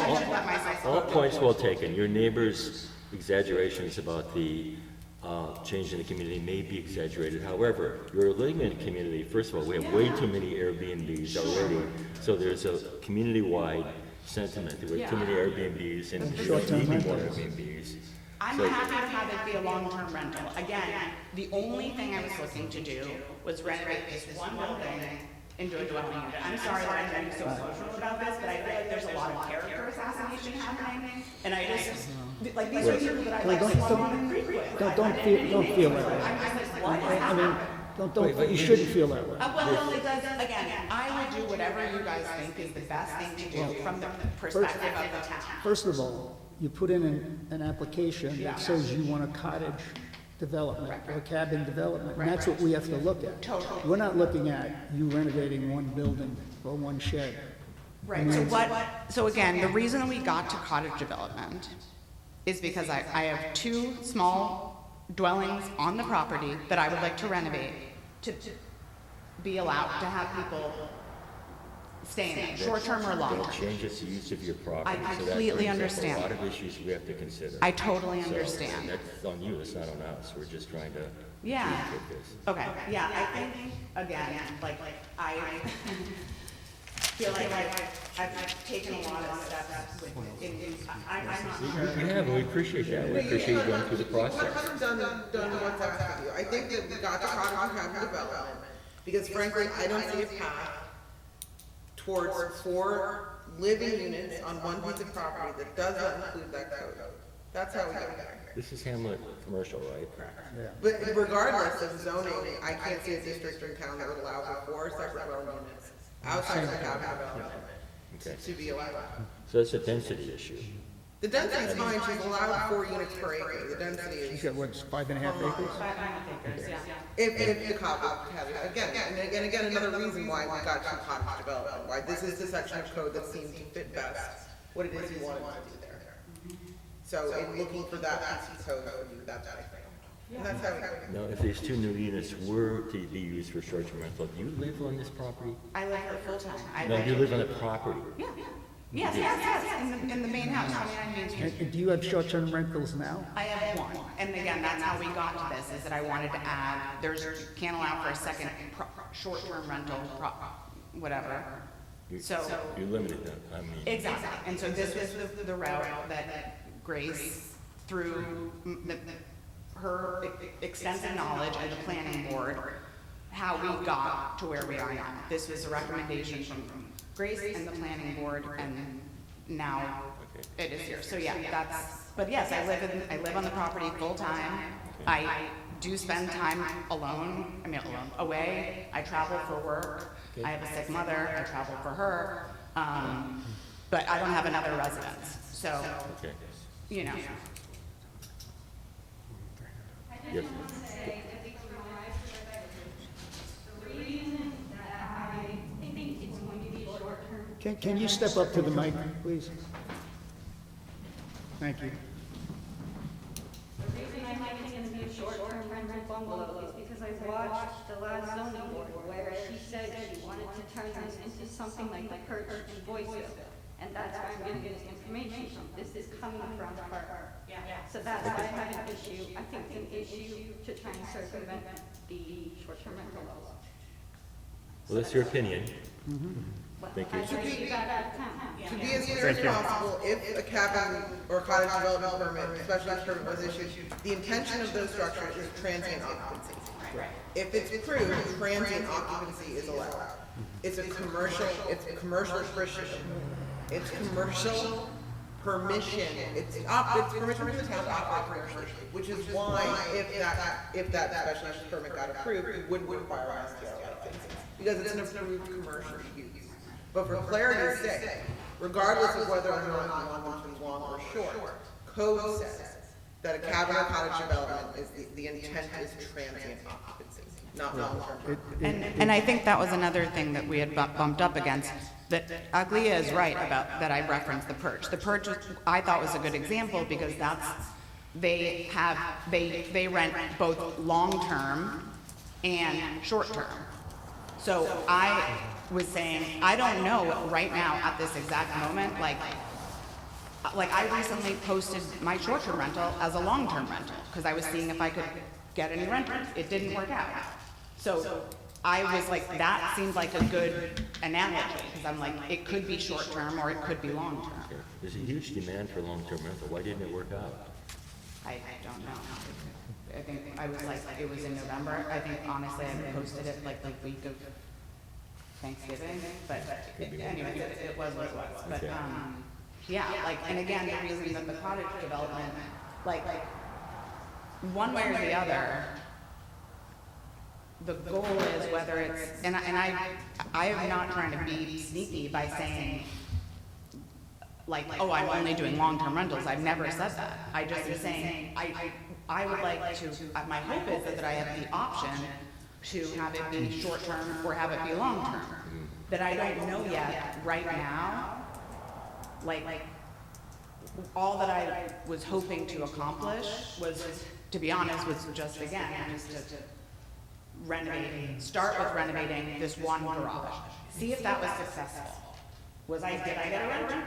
S10: I shouldn't let myself.
S1: all points well taken. Your neighbor's exaggerations about the change in the community may be exaggerated. However, you're living in a community, first of all, we have way too many Airbnbs already, so there's a community-wide sentiment. We have too many Airbnbs and we need more Airbnbs.
S10: I'm happy to have it be a long-term rental. Again, the only thing I was looking to do was renovate this one building into a dwelling unit. I'm sorry that I'm getting so emotional about this, but I feel like there's a lot of character assassination happening, and I just, like, these are people that I like swung on the creek with.
S4: Don't feel that way.
S10: I'm just like, what is
S4: I mean,
S10: happening?
S4: you shouldn't feel that way.
S10: Well, it does, again, I will do whatever you guys think is the best thing to do from the perspective of the town.
S4: First of all, you put in an application that says you want a cottage development or a cabin development, and that's what we have to look at.
S10: Totally.
S4: We're not looking at you renovating one building or one shed.
S10: Right, so again, the reason that we got to cottage development is because I have two small dwellings on the property that I would like to renovate to be allowed to have people stay in it, short-term or long.
S1: That changes the use of your property.
S10: I
S1: so that
S10: completely
S1: brings up
S10: understand.
S1: A lot of issues we have to consider.
S10: I totally
S1: So,
S10: understand.
S1: that's on you, it's not on us. We're just trying to
S10: Yeah.
S1: communicate this.
S10: Okay, yeah, I think, again, like, I feel like I've taken a lot of steps with, I'm not sure.
S1: We have, and we appreciate that. We appreciate you going through the process.
S2: I haven't done what's asked of you. I think that we got to cottage and cabin development, because frankly, I don't see a path towards 4 living units on one piece of property that does not include that code. That's how we got there.
S1: This is Hamlet Commercial, right?
S2: But regardless of zoning, I can't see a district in town that would allow for 4 separate dwelling units outside of the cabin development
S1: Okay.
S2: to be allowed.
S1: So that's a density issue.
S2: The density is fine, she's allowed 4 units per acre, the density is.
S4: You got, what's 5.5 acres?
S2: If the cottage had it, again, another reason why we got to cottage development, why this is the section of code that seemed to fit best what it is you wanted to do there. So in looking for that piece of code, that's what I think. And that's how we go.
S1: Now, if these 2 new units were to be used for short-term rental, do you live on this property?
S10: I live here full-time.
S1: No, you live on the property.
S10: Yeah, yes, in the main house, 29 Main Street.
S4: And do you have short-term rentals now?
S10: I have one, and again, that's how we got to this, is that I wanted to add, can't allow for a second short-term rental, wher so.
S1: You limited them, I mean.
S10: Exactly, and so this was the route that Grace, through her extensive knowledge and the planning board, how we got to where we are now. This was a recommendation from Grace and the planning board, and now it is here. So yeah, but yes, I live on the property full-time. I do spend time away. I travel for work. I have a sick mother, I travel for her. But I don't have another residence, so,
S1: Okay.
S10: you know.
S1: Yes.
S11: The reason that I think it's going to be short-term.
S4: Can you step up to the mic, please? Thank you.
S11: The reason I might think it's going to be a short-term rental bungalow is because I watched the last zoning board where she said she wanted to turn this into something like the Perch and Boyceville. And that's where I'm getting this information from. This is coming from her. So that's why I have an issue. I think it's an issue to try and circumvent the short-term rental laws.
S1: Well, that's your opinion. Thank you.
S11: I bring you back to town.
S2: To be as clear as possible, if a cabin or cottage development permit, special use permit was issued, the intention of those structures is transient occupancy. If it's approved, transient occupancy is allowed. It's commercial permission. It's commercial permission. It's permission for the town to operate commercially, which is why if that special use permit got approved, it wouldn't require an STR license, because it's an approved commercial use. But for clarity's sake, regardless of whether or not you want them to be long or short, code says that a cabin or cottage development is, the intent is transient occupancy, not long-term.
S10: And I think that was another thing that we had bumped up against, that Aglia is right about, that I referenced the Perch. The Perch, I thought, was a good example, because they rent both long-term and short-term. So I was saying, I don't know right now at this exact moment, like I recently posted my short-term rental as a long-term rental, because I was seeing if I could get any renters. It didn't work out. So I was like, that seems like a good analogy, because I'm like, it could be short-term or it could be long-term.
S1: There's a huge demand for long-term rental. Why didn't it work out?
S10: I don't know. I think I was like, it was in November. I think honestly, I posted it like the week of Thanksgiving, but anyways, it was what it was. But, yeah, like, and again, the reason that the cottage development, like, one way or the other, the goal is whether it's, and I am not trying to be sneaky by saying, like, oh, I'm only doing long-term rentals. I've never said that. I just am saying, I would like to, my hope is that I have the option to have it be short-term or have it be long-term. That I don't know yet, right now, like, all that I was hoping to accomplish was, to be honest, was just, again, just to renovate, start with renovating this one garage. See if that was successful. Did I get a renter?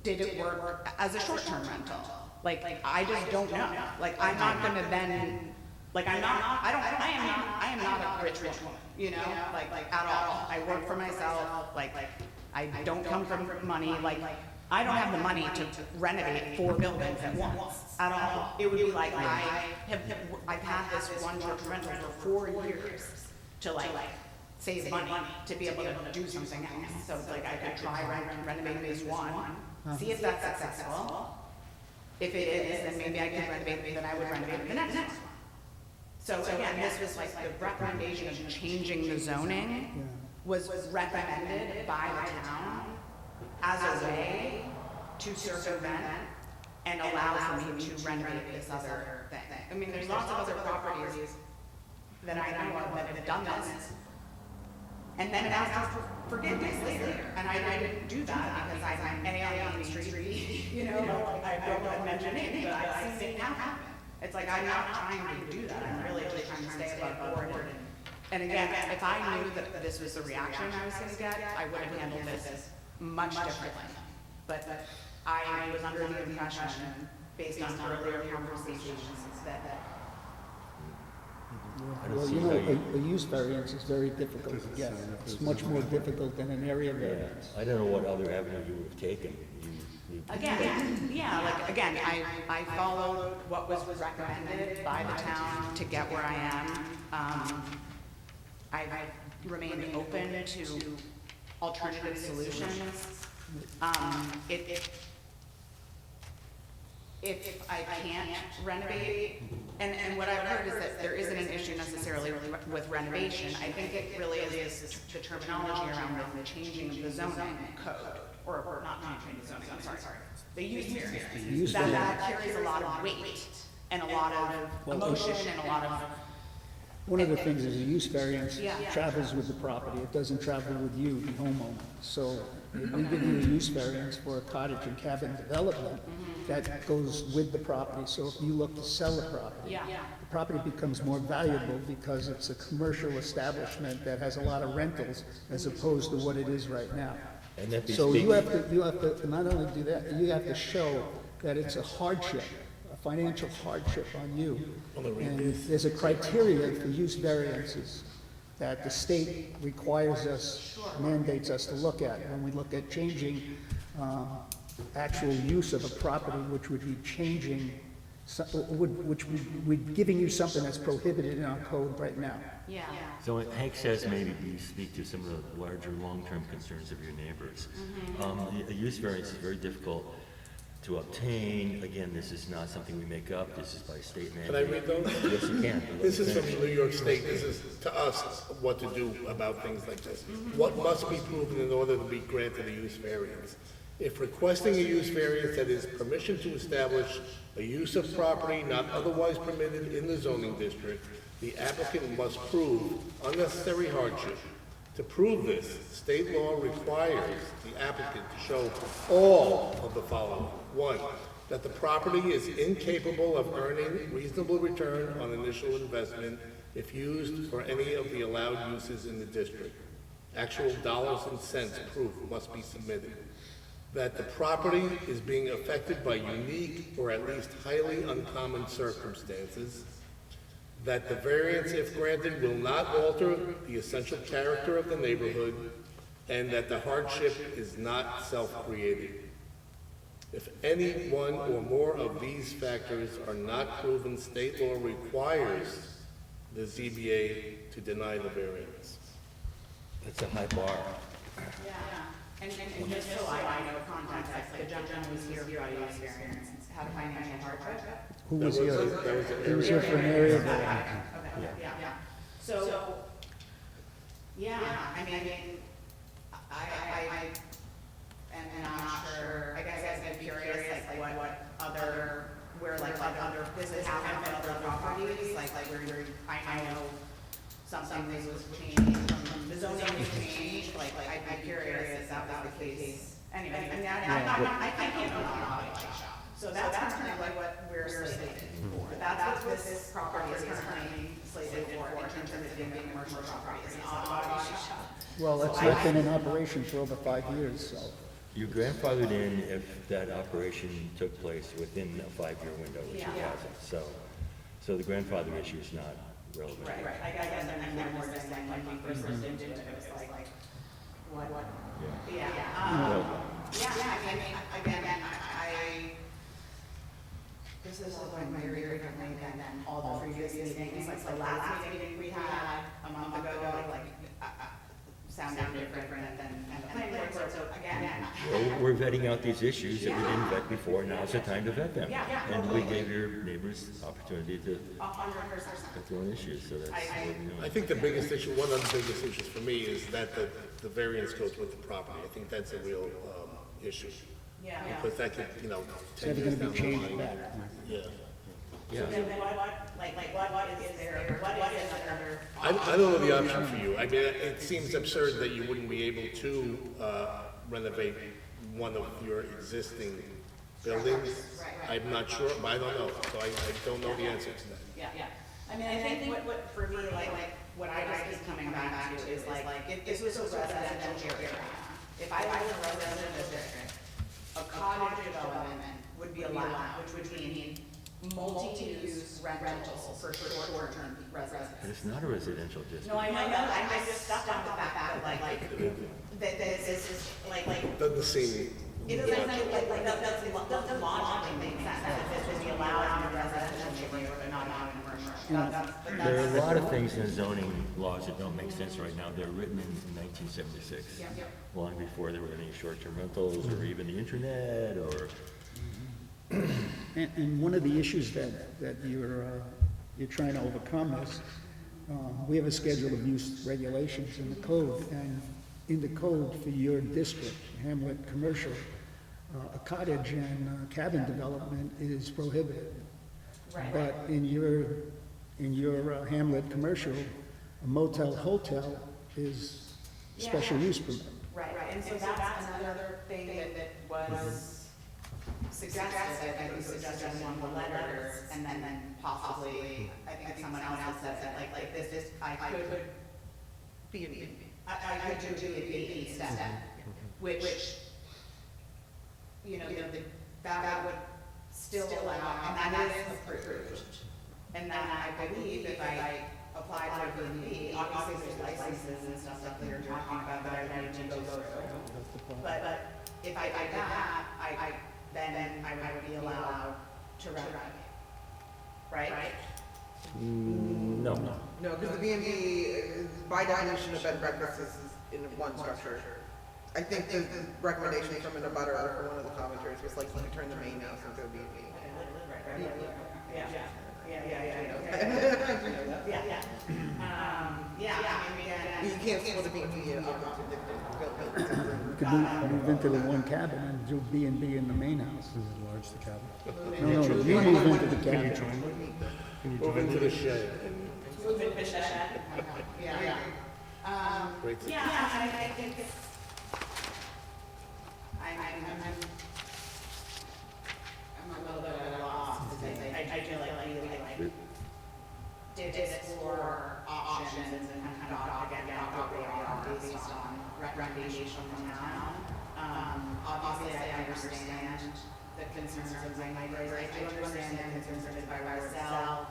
S10: Did it work as a short-term rental? Like, I just don't know. Like, I'm not gonna then, like, I am not a rich woman, you know, like, at all. I work for myself, like, I don't come from money, like, I don't have the money to renovate 4 buildings at once, at all. It would be like, I've had this one short-term rental for 4 years to, like, save money to be able to do something else. So it's like, I could try renovating this one, see if that's successful. If it is, then maybe I could renovate, then I would renovate the next one. So again, this was like the recommendation of changing the zoning was recommended by the town as a way to circumvent and allow for me to renovate this other thing. I mean, there's lots of other properties that I know of that have done this, and then asked for forgiveness later. And I didn't do that because I'm A on Main Street, you know, I don't want to mention it, but I've seen it happen. It's like, I'm not trying to do that, I'm really just trying to stay above board. And again, if I knew that this was the reaction I was gonna get, I would have handled this much differently. But I was under the impression, based on earlier conversations, that
S4: Well, you know, a use variance is very difficult to get. It's much more difficult than an area variance.
S1: I don't know what other avenue you would have taken.
S10: again, yeah, like, again, I followed what was recommended by the town to get where I am. I've remained open to alternative solutions. If I can't renovate, and what I've heard is that there isn't an issue necessarily with renovation. I think it really is the terminology around the changing of the zoning code, or not changing the zoning, I'm sorry, the use variance. That carries a lot of weight and a lot of emotion and a lot of.
S4: One of the things is a use variance travels with the property. It doesn't travel with you, the homeowner. So if we give you a use variance for a cottage and cabin development, that goes with the property. So if you look to sell the property, the property becomes more valuable because it's a commercial establishment that has a lot of rentals as opposed to what it is right now.
S1: And that be
S4: So you have to not only do that, you have to show that it's a hardship, a financial hardship on you. And there's a criteria for use variances that the state requires us, mandates us to look at when we look at changing actual use of a property, which would be changing, which would be giving you something that's prohibited in our code right now.
S10: Yeah.
S1: So when Hank says maybe you speak to some of the larger long-term concerns of your neighbors. A use variance is very difficult to obtain. Again, this is not something we make up. This is by state mandate.
S9: Can I read those?
S1: Yes, you can.
S9: This is from New York State. This is to us what to do about things like this. What must be proven in order to be granted a use variance? If requesting a use variance that is permission to establish a use of property not otherwise permitted in the zoning district, the applicant must prove unnecessary hardship. To prove this, state law requires the applicant to show all of the following. 1, that the property is incapable of earning reasonable return on initial investment. if used for any of the allowed uses in the district. Actual dollars and cents proof must be submitted. That the property is being affected by unique or at least highly uncommon circumstances. That the variance, if granted, will not alter the essential character of the neighborhood, and that the hardship is not self-created. If any one or more of these factors are not proven, state law requires the ZBA to deny the variance.
S1: That's a high bar.
S10: Yeah, and just so I know context, like the gentleman was here by use variance, had a financial hardship.
S4: Who was
S9: That
S4: here?
S9: was an
S4: He was
S9: area.
S4: here for an area
S10: Okay,
S4: variance.
S10: yeah. So, yeah, I mean, and I'm not sure, I guess I'm curious, like what other, where like other, this has happened at other properties, like where I know something was changed, the zoning was changed, like I'd be curious if that was the case. Anyway, I mean, I can't own a body shop, so that's currently what we're slated for. That's what this property is currently slated for in terms of it being a commercial property, it's not a body shop.
S4: Well, it's not been in operation for over 5 years, so.
S1: You grandfathered in if that operation took place within a 5-year window, which it
S10: Yeah.
S1: hasn't. So the grandfather issue is not relevant.
S10: Right, I guess I'm more just saying, like, when we first looked into it, it was like, what?
S1: Yeah.
S10: Yeah,
S1: Well,
S10: I mean, again, this is going very differently than all the previous meetings, like the last meeting we had a month ago, like, sounded different than the planning board, so again.
S1: well, we're vetting out these issues that we didn't vet before, now's the time to vet them.
S10: Yeah.
S1: And we gave your neighbors opportunity to
S10: 100%.
S1: vet their own issues, so that's what we're doing.
S9: I think the biggest issue, one of the biggest issues for me is that the variance goes with the property. I think that's a real issue.
S10: Yeah.
S9: Because that could, you know,
S4: It's
S9: 10
S4: never
S9: years
S4: gonna
S9: down
S4: be
S9: the
S4: changed
S9: line.
S4: back.
S9: Yeah.
S1: Yeah.
S10: Then what is there, what is another?
S9: I don't know the option for you. I mean, it seems absurd that you wouldn't be able to renovate one of your existing buildings. I'm not sure, but I don't know, so I don't know the answer to that.
S10: Yeah. I mean, I think what for me, like, what I just keep coming back to is like, if this was a residential area, if I was in a residential district, a cottage development would be allowed, which would mean multi-use rentals for short-term residents.
S1: And it's not a residential district.
S10: No, I know that, I'm just stuck on the fact that that this is like,
S9: Doesn't seem,
S10: it doesn't, doesn't logically make sense, that this would be allowed in a residential neighborhood, but not in a commercial.
S1: There are a lot of things in zoning laws that don't make sense right now. They're written in 1976, long before there were any short-term rentals or even the internet or.
S4: And one of the issues that you're trying to overcome is, we have a schedule of use regulations in the code, and in the code for your district, Hamlet Commercial, a cottage and cabin development is prohibited. But in your Hamlet Commercial, a motel, hotel is special use permit.
S10: Right, and so that's another thing that was suggested, I think was suggested in one of the letters, and then possibly, I think someone else said that, like this, I could
S2: B and B.
S10: I could do B instead, which, you know, that would still allow, and that is approved. And then I believe if I applied for B&B, obviously there's licenses and stuff that you're talking about that I need to go through. But if I did that, then I would be allowed to renovate, right?
S1: No.
S2: No, because the B and B, by definition, a bed and breakfast is in one structure. I think the recommendation from an abutter or one of the commentators was like, you could turn the main house into a B and B.
S10: Yeah.
S2: You can't split a B and B up into different buildings.
S4: You could move into the one cabin and do B and B in the main house.
S6: Does it enlarge the cabin?
S4: No, you move into the cabin.
S9: move into the shed.
S10: Move in the shed. Yeah.
S9: Great.
S10: I think it's, I'm a little bit at a loss, because I feel like we did explore options and kind of got what they are based on recommendation from town. Obviously, I understand the concerns of my neighbors. I do understand the concerns that if I were to sell,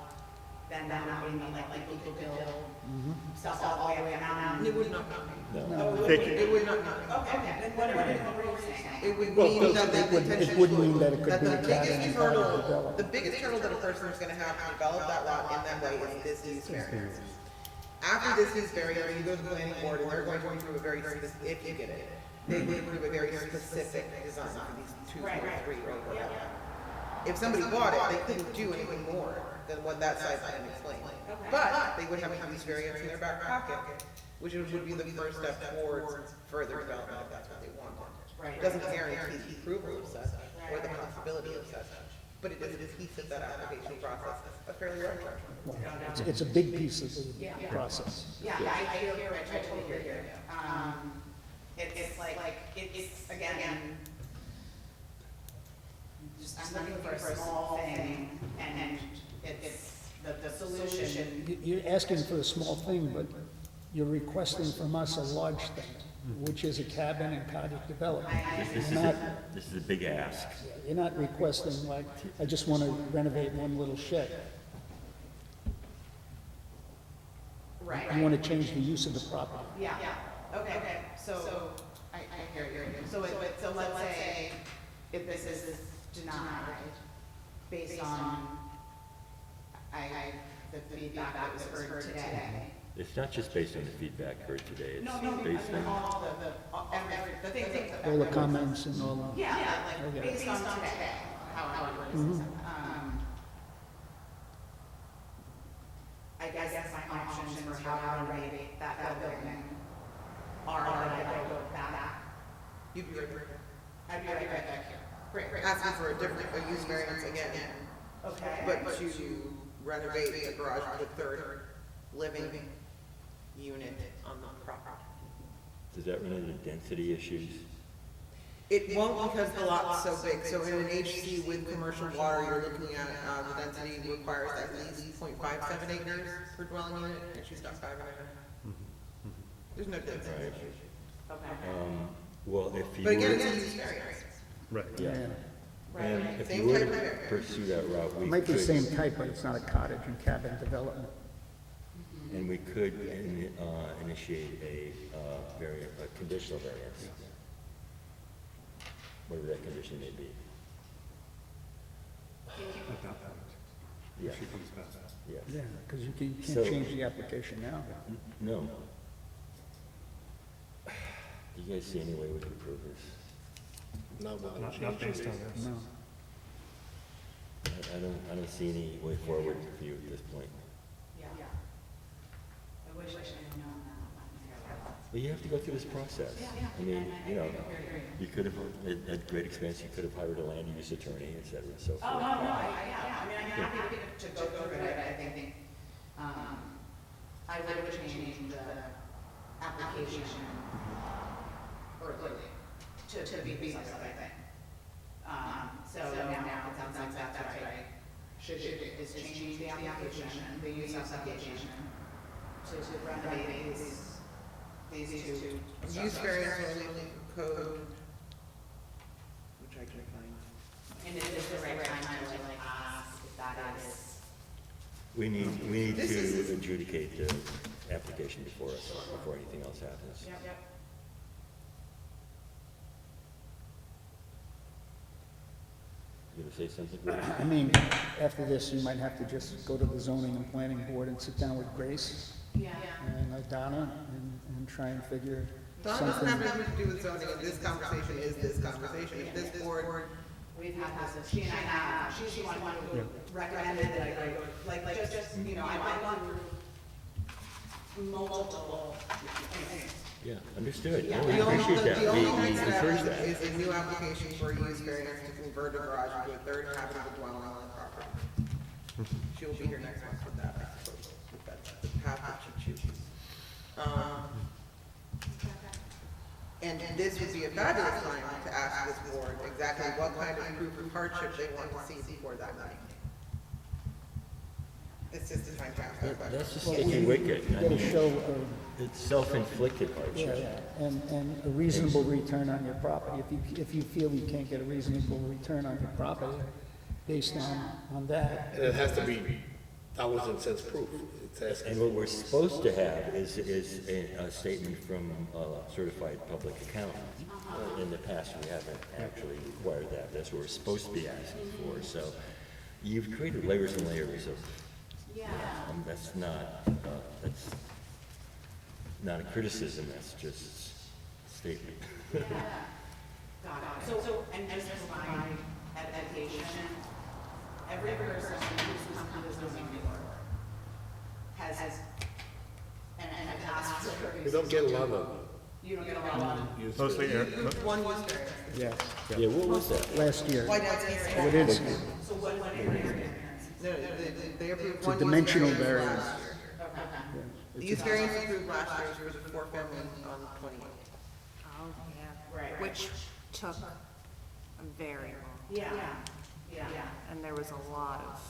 S10: then that would mean that like people could build stuff all the way around.
S2: It would not mean.
S6: They
S2: It would not mean.
S10: Okay, then what are you saying?
S2: It would
S4: Well,
S2: mean that they
S4: it would
S2: potentially
S4: mean that it could
S2: that
S4: be
S2: the
S4: a cabin
S2: biggest
S4: and
S2: hurdle,
S4: cabin development.
S2: the biggest hurdle that a person is gonna have to develop that lot in that way is this use variance. After this use variance, you go to the planning board and they're going to approve a very specific, if you get it, they would approve a very specific design for these 2, 4, 3, or whatever. If somebody bought it, they couldn't do anything more than what that site plan explained. But they would have a use variance in their back pocket, which would be the first step towards further development if that's what they wanted. It doesn't guarantee the approval of such or the possibility of such, but it is a piece of that application process, a fairly large one.
S4: It's a big piece of the process.
S10: Yeah, I hear you, I totally hear you. It's like, it's again, just, I'm looking for a small thing, and it's the solution.
S4: You're asking for a small thing, but you're requesting from us a large thing, which is a cabin and cottage development.
S1: This is a big ask.
S4: You're not requesting like, I just want to renovate one little shed.
S10: Right.
S4: You want to change the use of the property.
S10: Yeah, okay, so, I hear you. So let's say if this is denied based on, the feedback that was heard today.
S1: It's not just based on the feedback heard today, it's
S10: No,
S1: based
S10: I mean,
S1: on,
S10: all the things that.
S4: All the comments and all the,
S10: Yeah, like, based on today, however it is. I guess my options for how to renovate that building are that I go back.
S2: You'd be right there.
S10: I'd be right back here. Great.
S2: Asking for a use variance again,
S10: Okay.
S2: but to renovate the garage with a third living unit on the property.
S1: does that run into density issues?
S2: It won't because the lot's so big, so in an HC with commercial water, you're looking at, the density requires at least 0.57 acres per dwelling unit, and she's got 5 acres. There's no density
S1: Right.
S2: issues.
S10: Okay.
S1: Well, if you
S2: But again,
S1: were,
S2: it's a use variance.
S6: Right.
S1: yeah, and if
S2: Same
S1: you were
S2: type of
S1: to
S2: variance.
S1: pursue that route, we
S4: it might be the
S1: could,
S4: same type, but it's not a cottage and cabin development.
S1: and we could initiate a conditional variance. Whatever that condition may be. Yeah. Yes.
S4: Yeah, because you can't
S1: So-
S4: change the application now.
S1: No. Do you guys see any way we could approve this?
S6: Not based on this.
S4: No.
S1: I don't see any way forward for you at this point.
S10: Yeah. I wish I had known that.
S1: But you have to go through this process. I mean, you know, you could have, at great expense, you could have hired a land use attorney, et cetera, and so forth.
S10: Oh, no, I mean, I'm happy to go through it, I think, I would have changed the application early to be precise, I think. So now it sounds like that's right. Is changing the application, the use application, to renovate these two.
S2: Use variance only code, which I can find.
S10: And it is the right time to like ask if that is.
S1: We need to adjudicate the application before us, before anything else happens.
S10: Yep.
S1: You gonna say something? Ruth?
S4: I mean, after this, you might have to just go to the zoning and planning board and sit down with Grace
S10: Yeah.
S4: and Donna and try and figure
S2: Don doesn't
S4: something.
S2: have anything to do with zoning, and this conversation is this conversation. If this board,
S10: We've had this, she and I have, she's the one who recommended that I go, like, just, you know, I've gone through multiple things.
S1: Yeah, understood.
S10: Yeah.
S1: No, we
S2: the only,
S1: appreciate that.
S2: the only
S1: We
S2: next step
S1: encourage that.
S2: is a new application for a use variance to convert a garage into a third habitable dwelling on the property. She will be here next month with that, I suppose, if that's the path that she chooses. And this would be a fabulous time to ask this board exactly what kind of proof of hardship they want to see before that meeting. It's just a time capsule.
S1: That's a sticky wicket.
S4: You
S1: I
S4: gotta
S1: mean,
S4: show,
S1: it's self-inflicted
S4: yeah,
S1: hardship.
S4: and a reasonable return on your property. If you feel you can't get a reasonable return on your property based on that,
S9: And it has to be dollars and cents proof. It's asking.
S1: And what we're supposed to have is a statement from a certified public accountant. In the past, we haven't actually required that. That's what we're supposed to be asking for. So you've created layers and layers of, that's not a criticism, that's just a statement.
S10: Got it. So, and just for my education, every person who's come to the zoning board has, and I've asked for.
S9: We don't get a lot of
S10: You don't get a lot of.
S9: use.
S6: Mostly air,
S2: One use variance.
S4: yes,
S1: Yeah, what was that?
S4: last year.
S2: Why not East
S4: Oh, it is,
S10: So what area?
S2: No, they approved
S4: it's a
S2: one use
S4: dimensional
S2: variance
S4: variance.
S2: last year. The use variance approved last year was for the four-family on 28.
S5: Oh, yeah.
S10: Right.
S5: Which took a very long,
S10: Yeah.
S5: and there was a lot of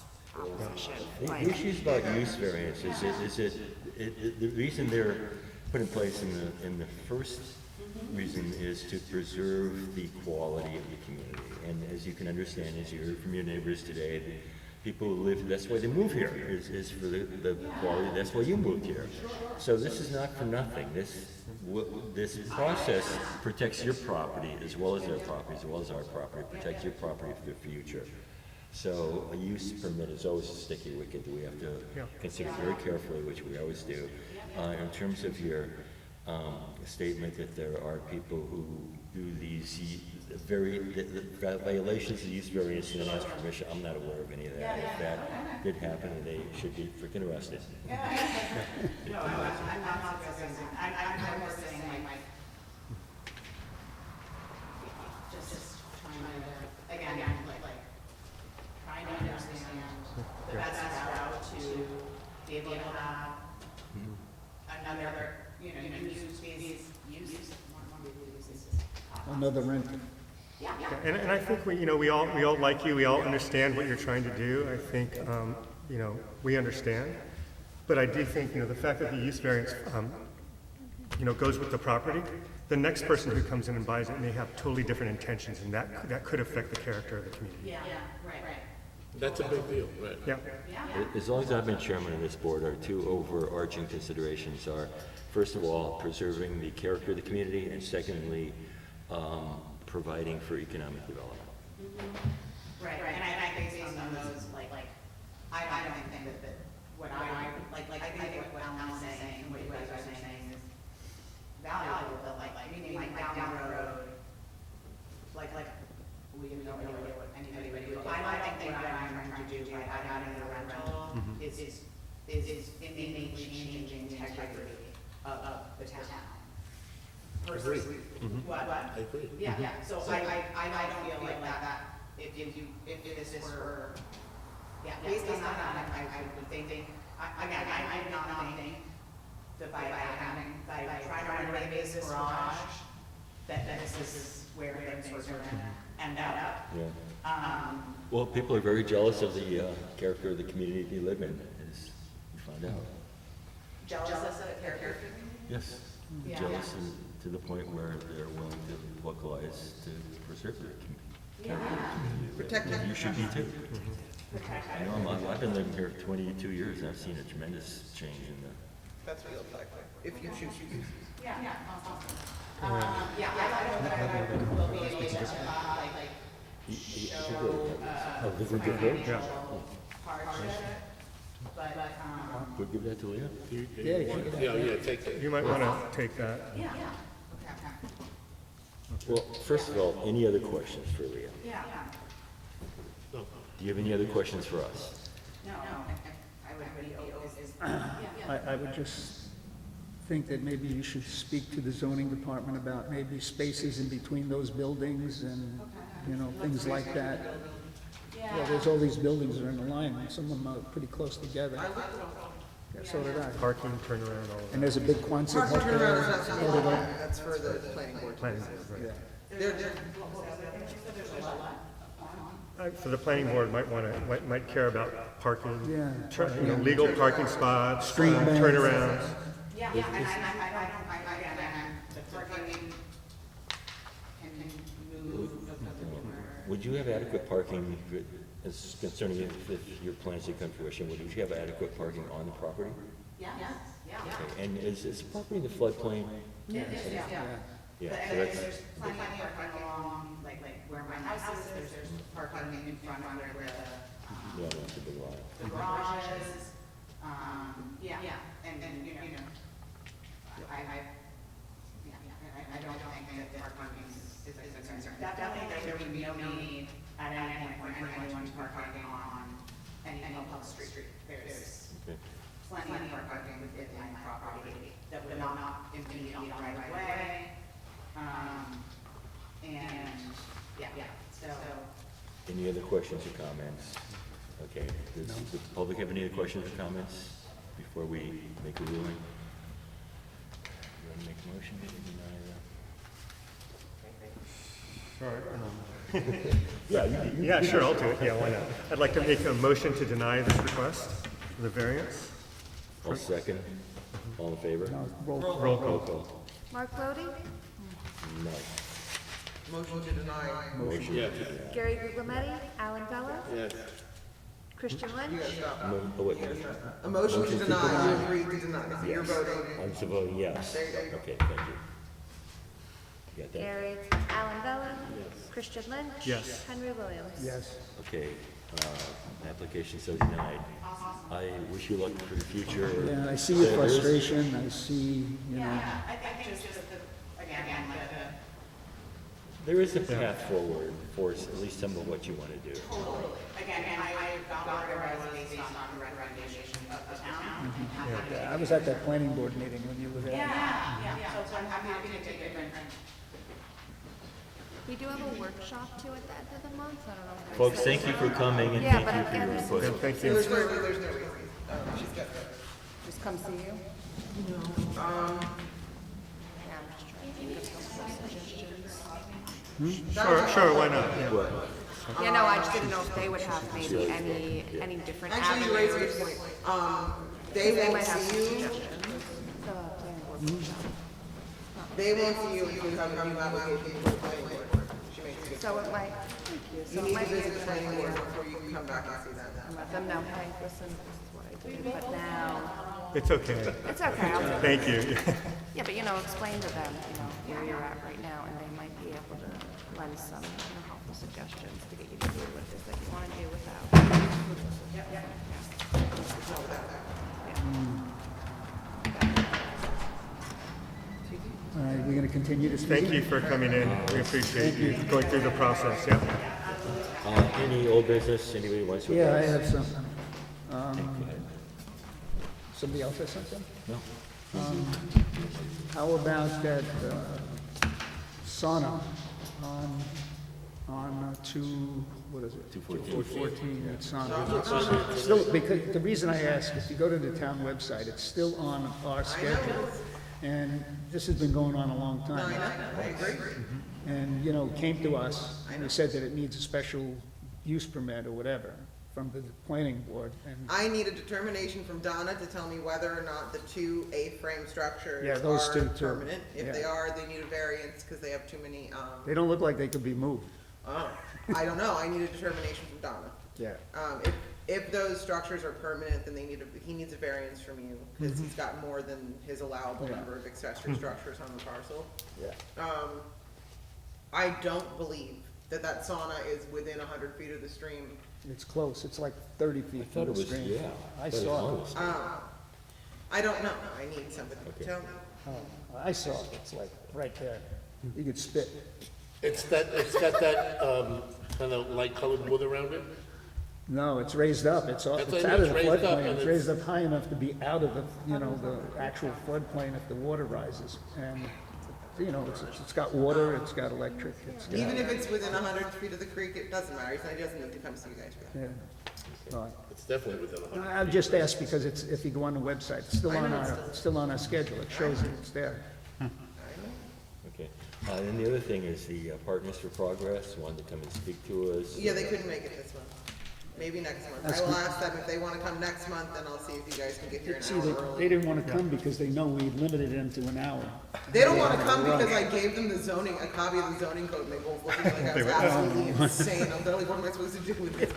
S5: opposition.
S1: The
S5: Like,
S1: issues about use variances the reason they're put in place in the first reason is to preserve the quality of the community. And as you can understand, as you heard from your neighbors today, the people who live, that's why they move here, is for the quality, that's why you moved here. So this is not for nothing. This process protects your property as well as their property, as well as our property, protects your property for the future. So a use permit is always a sticky wicket that we have to consider very carefully, which we always do. In terms of your statement that there are people who do these the violations of use variance and then ask permission, I'm not aware of any of that. If that did happen, they should be freaking arrested.
S10: No, I'm not suggesting, I'm more saying like, just trying to, again, like, trying to understand the best route to be able to have another, use these,
S4: Another rental.
S6: and I think we all like you, we all understand what you're trying to do. I think, we understand. But I do think, the fact that the use variance, goes with the property, the next person who comes in and buys it may have totally different intentions, and that could affect the character of the community.
S10: Yeah, right.
S9: That's a big deal, right?
S6: Yeah.
S1: As long as I've been chairman of this board, our two overarching considerations are, first of all, preserving the character of the community, and secondly, providing for economic development.
S10: Right, and I think based on those, I don't think that what I think what Alan's saying, and what you guys are saying is valuable, but meaning down the road, we have no idea what anybody would do. I don't think what I'm trying to do by adding the rental is innately changing the integrity of the town. Versus, what?
S9: I agree.
S10: Yeah, so I don't feel like that, if this were, based on that, I would think, again, I do not think that by trying to renovate this garage, that this is where things were gonna end up.
S1: Yeah. Well, people are very jealous of the character of the community they live in, as you find out.
S10: Jealous of the character?
S1: Yes, jealous to the point where they're willing to localize to preserve their community.
S2: Protect it.
S1: You should be too. I know, I've been living here 22 years, and I've seen a tremendous change in the.
S2: That's what you'll like, if you choose to use.
S10: Yeah, I don't know that I will be able to justify,
S6: Yeah.
S10: hardship, but,
S1: We'll give that to Leah.
S9: Yeah, take it.
S6: You might want to take that.
S1: Well, first of all, any other questions for Leah?
S9: No.
S1: Do you have any other questions for us?
S10: no, I would be open.
S4: I would just think that maybe you should speak to the zoning department about maybe spaces in between those buildings and, things like that. Well, there's all these buildings that are in a line, and some of them are pretty close together. Yeah, so did I.
S6: Parking, turnaround, all of that.
S4: And there's a big Quonset
S2: Parking
S4: hut there.
S2: turnaround is not something like that. That's for the planning board.
S6: Planning board, right.
S4: Yeah.
S2: They're,
S6: So the planning board might care about parking,
S4: Yeah.
S6: legal parking spots,
S4: Street bands.
S6: turnarounds.
S10: Yeah, and the parking can move.
S1: Would you have adequate parking, as concerning if your plans to come to fruition, would you have adequate parking on the property?
S10: Yeah.
S1: Okay, and is the property in the floodplain?
S10: Yeah.
S1: Yeah, so
S10: And
S1: that's,
S10: there's plenty of parking along, like where my house is, there's parking in front of where
S1: yeah, that's a big lot.
S10: the garage is. And you know, I don't think that parking is a concern. Definitely, there would be no need at any point for anyone to park parking on any public street. There's
S1: Okay.
S10: plenty of parking within my property that would not impede on the right of way. So.
S1: Any other questions or comments? Okay, does the public have any other questions or comments before we make a ruling? You want to make a motion to deny that?
S6: Sure.
S1: Yeah,
S6: Yeah, sure, I'll do it, yeah, why not? I'd like to make a motion to deny this request, the variance.
S1: I'll second. All in favor?
S6: Roll
S1: Roll
S6: call.
S1: call.
S3: Mark Bodie?
S1: No.
S2: Motion to deny.
S1: Motion.
S9: Yes.
S3: Gary Guglielmetti? Alan Bella?
S9: Yes.
S3: Christian Lynch?
S1: Oh, wait.
S2: A motion to deny, you agree to deny, so you're voting.
S1: I'm so voting yes.
S2: There you go.
S1: Okay, thank you. Got that?
S3: Gary, Alan Bella? Christian Lynch?
S6: Yes.
S3: Henry Williams?
S4: Yes.
S1: Okay, application so denied. I wish you luck for the future.
S4: Yeah, I see your
S1: There is-
S4: frustration, I see, you know,
S10: I think just again,
S1: There is a path forward for at least some of what you want to do.
S10: again, I got where I was based on the recommendation of the town.
S4: I was at that planning board meeting when you were there.
S10: So I'm happy to take it.
S5: We do have a workshop too at the end of the month, I don't know. if
S1: Folks,
S5: that's-
S1: thank you for coming and
S3: Yeah,
S1: thank
S3: but
S1: you for your
S3: again,
S1: input.
S6: Thank
S2: There's
S6: you.
S2: no reason, she's got that.
S3: Just come see you? Yeah, I'm just trying to think of some suggestions.
S6: Sure, why not? Yeah.
S1: What?
S3: Yeah, no, I just didn't know if they would have maybe any different
S2: Actually, you raise a
S3: avenues.
S2: good point. They
S3: They
S2: won't
S3: might have
S2: see
S3: some
S2: you,
S3: suggestions. The planning board workshop.
S2: they won't see you until you have a new application for the planning board. She makes a good
S3: So
S2: point.
S3: it might, thank you,
S2: You
S3: so it
S2: need
S3: might
S2: to
S3: be a
S2: visit the
S3: good
S2: planning
S3: idea.
S2: board before you can come back and see that.
S3: And let them know, hey, listen, this is what I did, but now,
S6: It's okay.
S3: it's okay, I'll do it.
S6: Thank you.
S3: Yeah, but explain to them, where you're at right now, and they might be able to lend some, helpful suggestions to get you to do what it is that you want to do without.
S4: All right, we're gonna continue this meeting?
S6: Thank you for coming in. We appreciate you going through the process, yeah.
S1: Any old business, anybody wants to?
S4: Yeah, I
S1: address?
S4: have something. Somebody else has something?
S1: No?
S4: How about that sauna on what is it? 214, that sauna. Still, because, the reason I ask, if you go to the town website, it's still on our schedule. And this has been going on a long time.
S2: I agree.
S4: And, it came to us, and they said that it needs a special use permit or whatever from the planning board, and
S2: I need a determination from Donna to tell me whether or not the two A-frame structures
S4: Yeah, those
S2: are
S4: two, too.
S2: permanent. If
S4: Yeah.
S2: they are, they need a variance because they have too many,
S4: they don't look like they could be moved.
S2: I don't know, I need a determination from Donna.
S4: Yeah.
S2: If those structures are permanent, then he needs a variance from you, because he's got more than his allowable
S4: Yeah.
S2: number of accessory structures on the parcel.
S4: Yeah.
S2: I don't believe that sauna is within 100 feet of the stream.
S4: It's close, it's like 30 feet
S1: thought
S4: from
S1: it
S4: the
S1: was,
S4: stream.
S1: yeah.
S4: I
S1: thought it
S4: saw
S1: was
S4: it.
S1: honest.
S2: I don't know, I need somebody to
S1: Okay.
S2: tell me.
S4: I saw it, it's like right there. You could spit.
S9: It's got that, kind of light colored wood around it?
S4: No, it's raised up, it's
S9: That's
S4: out
S9: what
S4: of the
S9: it's raised up,
S4: floodplain,
S9: and
S4: it's raised up high enough to be out of the, the actual floodplain if the water rises. And, it's got water, it's got electric, it's got,
S2: Even if it's within 100 feet of the creek, it doesn't matter, he doesn't need to come see you guys for that.
S4: yeah. All right.
S9: It's definitely within 100.
S4: I've just asked because if you go on the website, it's still on our schedule, it shows it, it's there.
S1: Okay. And the other thing is the Partners for Progress wanted to come and speak to us.
S2: Yeah, they couldn't make it this month. Maybe next month. I will ask them if they wanna come next month, then I'll see if you guys can get here an
S4: See,
S2: hour
S4: they
S2: early.
S4: didn't want to come because they know we limited them to an hour.
S2: They don't wanna come because I gave them the zoning, a copy of the zoning code, and they both looked at me like I was absolutely insane. I'm literally, what am I supposed to do with this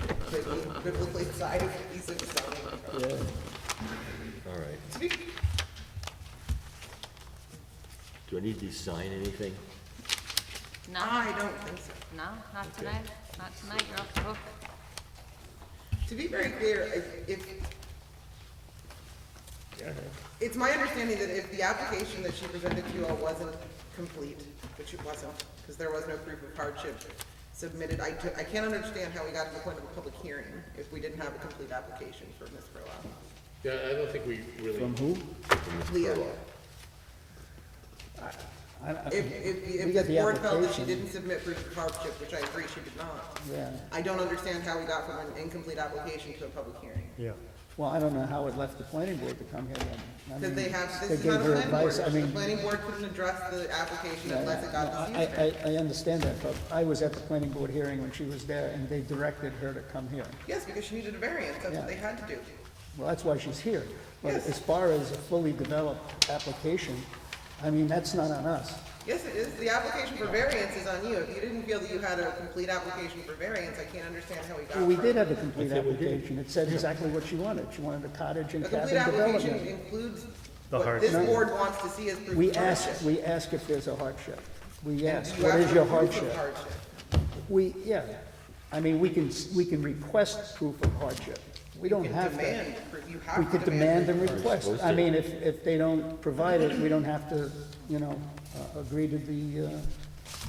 S2: biblically sized piece of zoning?
S4: Yeah.
S1: All right. Do I need to sign anything?
S3: No,
S2: I don't think so.
S3: no, not tonight, not tonight, you're off the hook.
S2: To be very clear, it's my understanding that if the application that she presented to you all wasn't complete, which it wasn't, because there was no proof of hardship submitted, I can't understand how we got to the point of a public hearing if we didn't have a complete application for Ms. Furlow.
S9: Yeah, I don't think we really.
S4: From who?
S2: Leah,
S4: We
S2: if
S4: got
S2: the
S4: the
S2: board felt that she
S4: application.
S2: didn't submit proof of hardship, which I agree she did not,
S4: Yeah.
S2: I don't understand how we got from an incomplete application to a public hearing.
S6: Yeah.
S4: Well, I don't know how it left the planning board to come here then. I
S2: Because
S4: mean,
S2: they have,
S4: they
S2: this is
S4: gave
S2: not a
S4: her
S2: planning board,
S4: advice. I
S2: the
S4: mean,
S2: planning board couldn't address the application unless it got
S4: no,
S2: to use variance.
S4: I understand that, but I was at the planning board hearing when she was there, and they directed her to come here.
S2: Yes, because she needed a variance, that's
S4: Yeah.
S2: what they had to do.
S4: Well, that's why she's here. But
S2: Yes.
S4: as far as a fully developed application, I mean, that's not on us.
S2: Yes, it is, the application for variance is on you. If you didn't feel that you had a complete application for variance, I can't understand how we got
S4: Well, we
S2: from-
S4: did have a complete application. It said exactly what she wanted. She wanted a cottage and
S2: A
S4: cabin
S2: complete application
S4: development.
S2: includes
S6: The
S2: what
S6: hardship.
S2: this board wants to see as proof
S4: We
S2: of
S4: asked,
S2: hardship.
S4: we asked if there's a hardship. We asked,
S2: You
S4: what
S2: asked
S4: is
S2: for
S4: your
S2: proof of
S4: hardship? Yeah. I mean, we can request proof of hardship. We don't
S2: You
S4: have
S2: can
S4: to.
S2: demand, you have
S4: We
S2: to
S4: could demand and
S2: proof.
S4: request.
S1: supposed
S4: I
S1: to.
S4: mean, if they don't provide it, we don't have to, agree to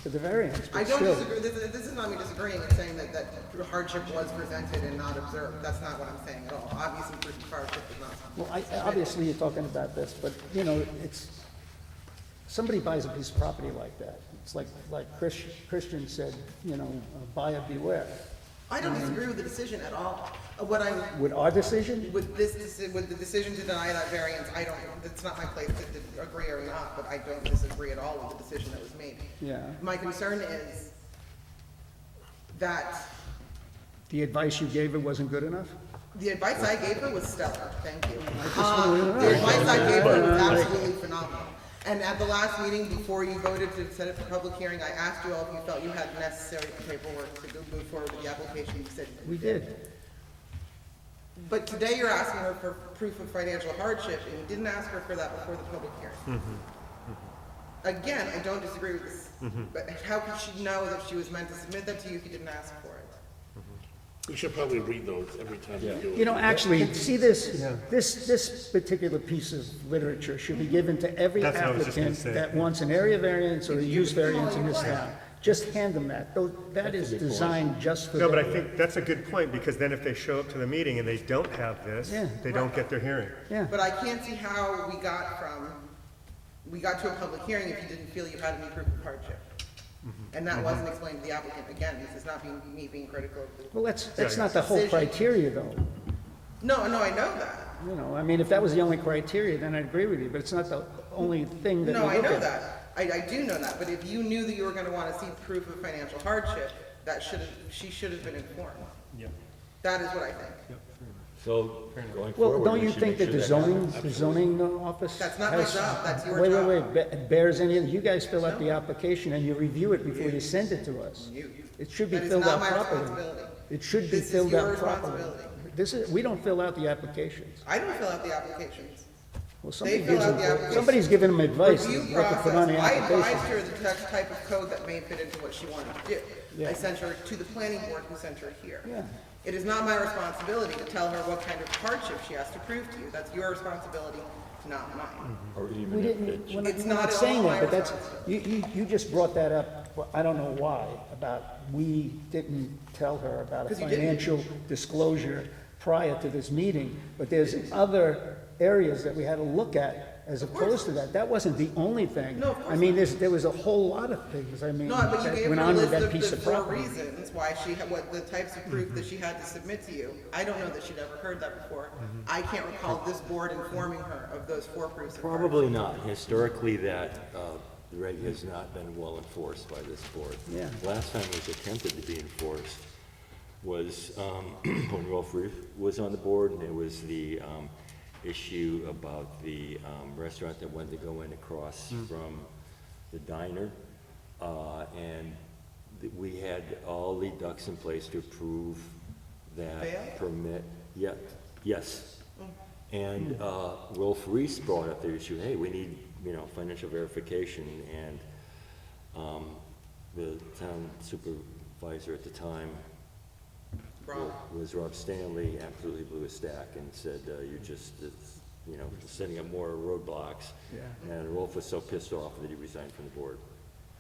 S4: the variance.
S2: I
S4: But
S2: don't
S4: still,
S2: disagree, this is not me disagreeing, it's saying that hardship was presented and not observed. That's not what I'm saying at all. Obviously, proof of hardship is not.
S4: well, obviously you're talking about this, but, it's, somebody buys a piece of property like that. It's like Christian said, buyer beware.
S2: I don't disagree with the decision at all. What I'm,
S4: With our decision,
S2: with with the decision to deny that variance, I don't, it's not my place to agree or not, but I don't disagree at all with the decision that was made.
S4: yeah,
S2: My concern is that
S4: the advice you gave her wasn't good enough?
S2: the advice I gave her was stellar, thank you.
S4: wanted to know.
S2: The advice I gave her was absolutely phenomenal. And at the last meeting, before you voted to set it for public hearing, I asked you all if you felt you had the necessary paperwork to go move forward with the application. You said you
S4: We did.
S2: But today you're asking her for proof of financial hardship, and you didn't ask her for that before the public hearing. Again, I don't disagree with this, but how could she know that she was meant to submit that to you if you didn't ask for it?
S9: We should probably read those every time we do it.
S4: Actually, see this particular piece of literature should be given to every
S6: That's what I was just gonna
S4: applicant
S6: say.
S4: that wants an area variance or a use variance in this town. Just hand them that. That is designed just for
S6: No, but I
S4: them.
S6: think that's a good point, because then if they show up to the meeting and they don't have this,
S4: Yeah.
S6: they don't get their hearing.
S4: Yeah,
S2: But I can't see how we got to a public hearing if you didn't feel you had any proof of hardship. And that wasn't explained to the applicant. Again, this is not me being critical of the.
S4: well, that's not the whole criteria, though.
S2: No, I know that.
S4: I mean, if that was the only criteria, then I'd agree with you, but it's not the only thing that we
S2: No,
S4: look
S2: I
S4: at.
S2: know that. I do know that, but if you knew that you were gonna wanna see proof of financial hardship, she should have been informed.
S6: Yeah.
S2: That is what I think.
S1: So, going
S4: Well,
S1: forward,
S4: don't
S1: we
S4: you
S1: should
S4: think
S1: make
S4: that
S1: sure
S4: the zoning office?
S2: That's not my
S4: has-
S2: job, that's your
S4: Wait,
S2: job.
S4: bears any, you guys fill out the application and you review it before you send it to us. It should be
S2: That is
S4: filled
S2: not
S4: out
S2: my
S4: properly.
S2: responsibility.
S4: It should be
S2: This is
S4: filled
S2: your
S4: out properly.
S2: responsibility.
S4: We don't fill out the applications.
S2: I don't fill out the applications.
S4: Well, somebody
S2: fill
S4: gives
S2: out
S4: them,
S2: the application.
S4: somebody's giving them advice
S2: Review
S4: what to put on the
S2: process, I
S4: application.
S2: advised her the type of code that may fit into what she wanted to do.
S4: Yeah.
S2: I sent her to the planning board who sent her here.
S4: Yeah.
S2: It is not my responsibility to tell her what kind of hardship she has to prove to you. That's your responsibility, not mine.
S1: Or even
S4: We
S1: if
S4: didn't,
S1: it's,
S4: we're
S2: It's
S4: not
S2: not at
S4: saying
S2: all
S4: that, but
S2: my
S4: that's, you just brought that up, well, I don't know why, about we didn't tell her about a
S2: 'Cause you didn't.
S4: financial disclosure prior to this meeting, but there's other areas that we had to look at as opposed to that. That wasn't the only thing.
S2: No, of course
S4: I mean, there was a whole lot of things, I mean,
S2: No, but you
S4: that
S2: gave
S4: went
S2: her a
S4: on with
S2: list
S4: that
S2: of
S4: piece
S2: the
S4: of
S2: 4
S4: property.
S2: reasons why she had, what the types of proof that she had to submit to you. I don't know that she'd ever heard that before. I can't recall this board informing her of those 4 proofs of hardship.
S1: probably not. Historically, that the reg has not been well enforced by this board.
S4: Yeah.
S1: Last time it was attempted to be enforced was when Rolf Reef was on the board, and it was the issue about the restaurant that wanted to go in across from the diner. And we had all the ducks in place to approve that
S2: Bail?
S1: permit. Yeah, yes. And Rolf Reese brought up the issue, hey, we need, financial verification, and the town supervisor at the time
S2: Rob.
S1: was Rob Stanley, absolutely blew a stack and said, you're just, setting up more roadblocks.
S4: Yeah.
S1: And Rolf was so pissed off that he resigned from the board.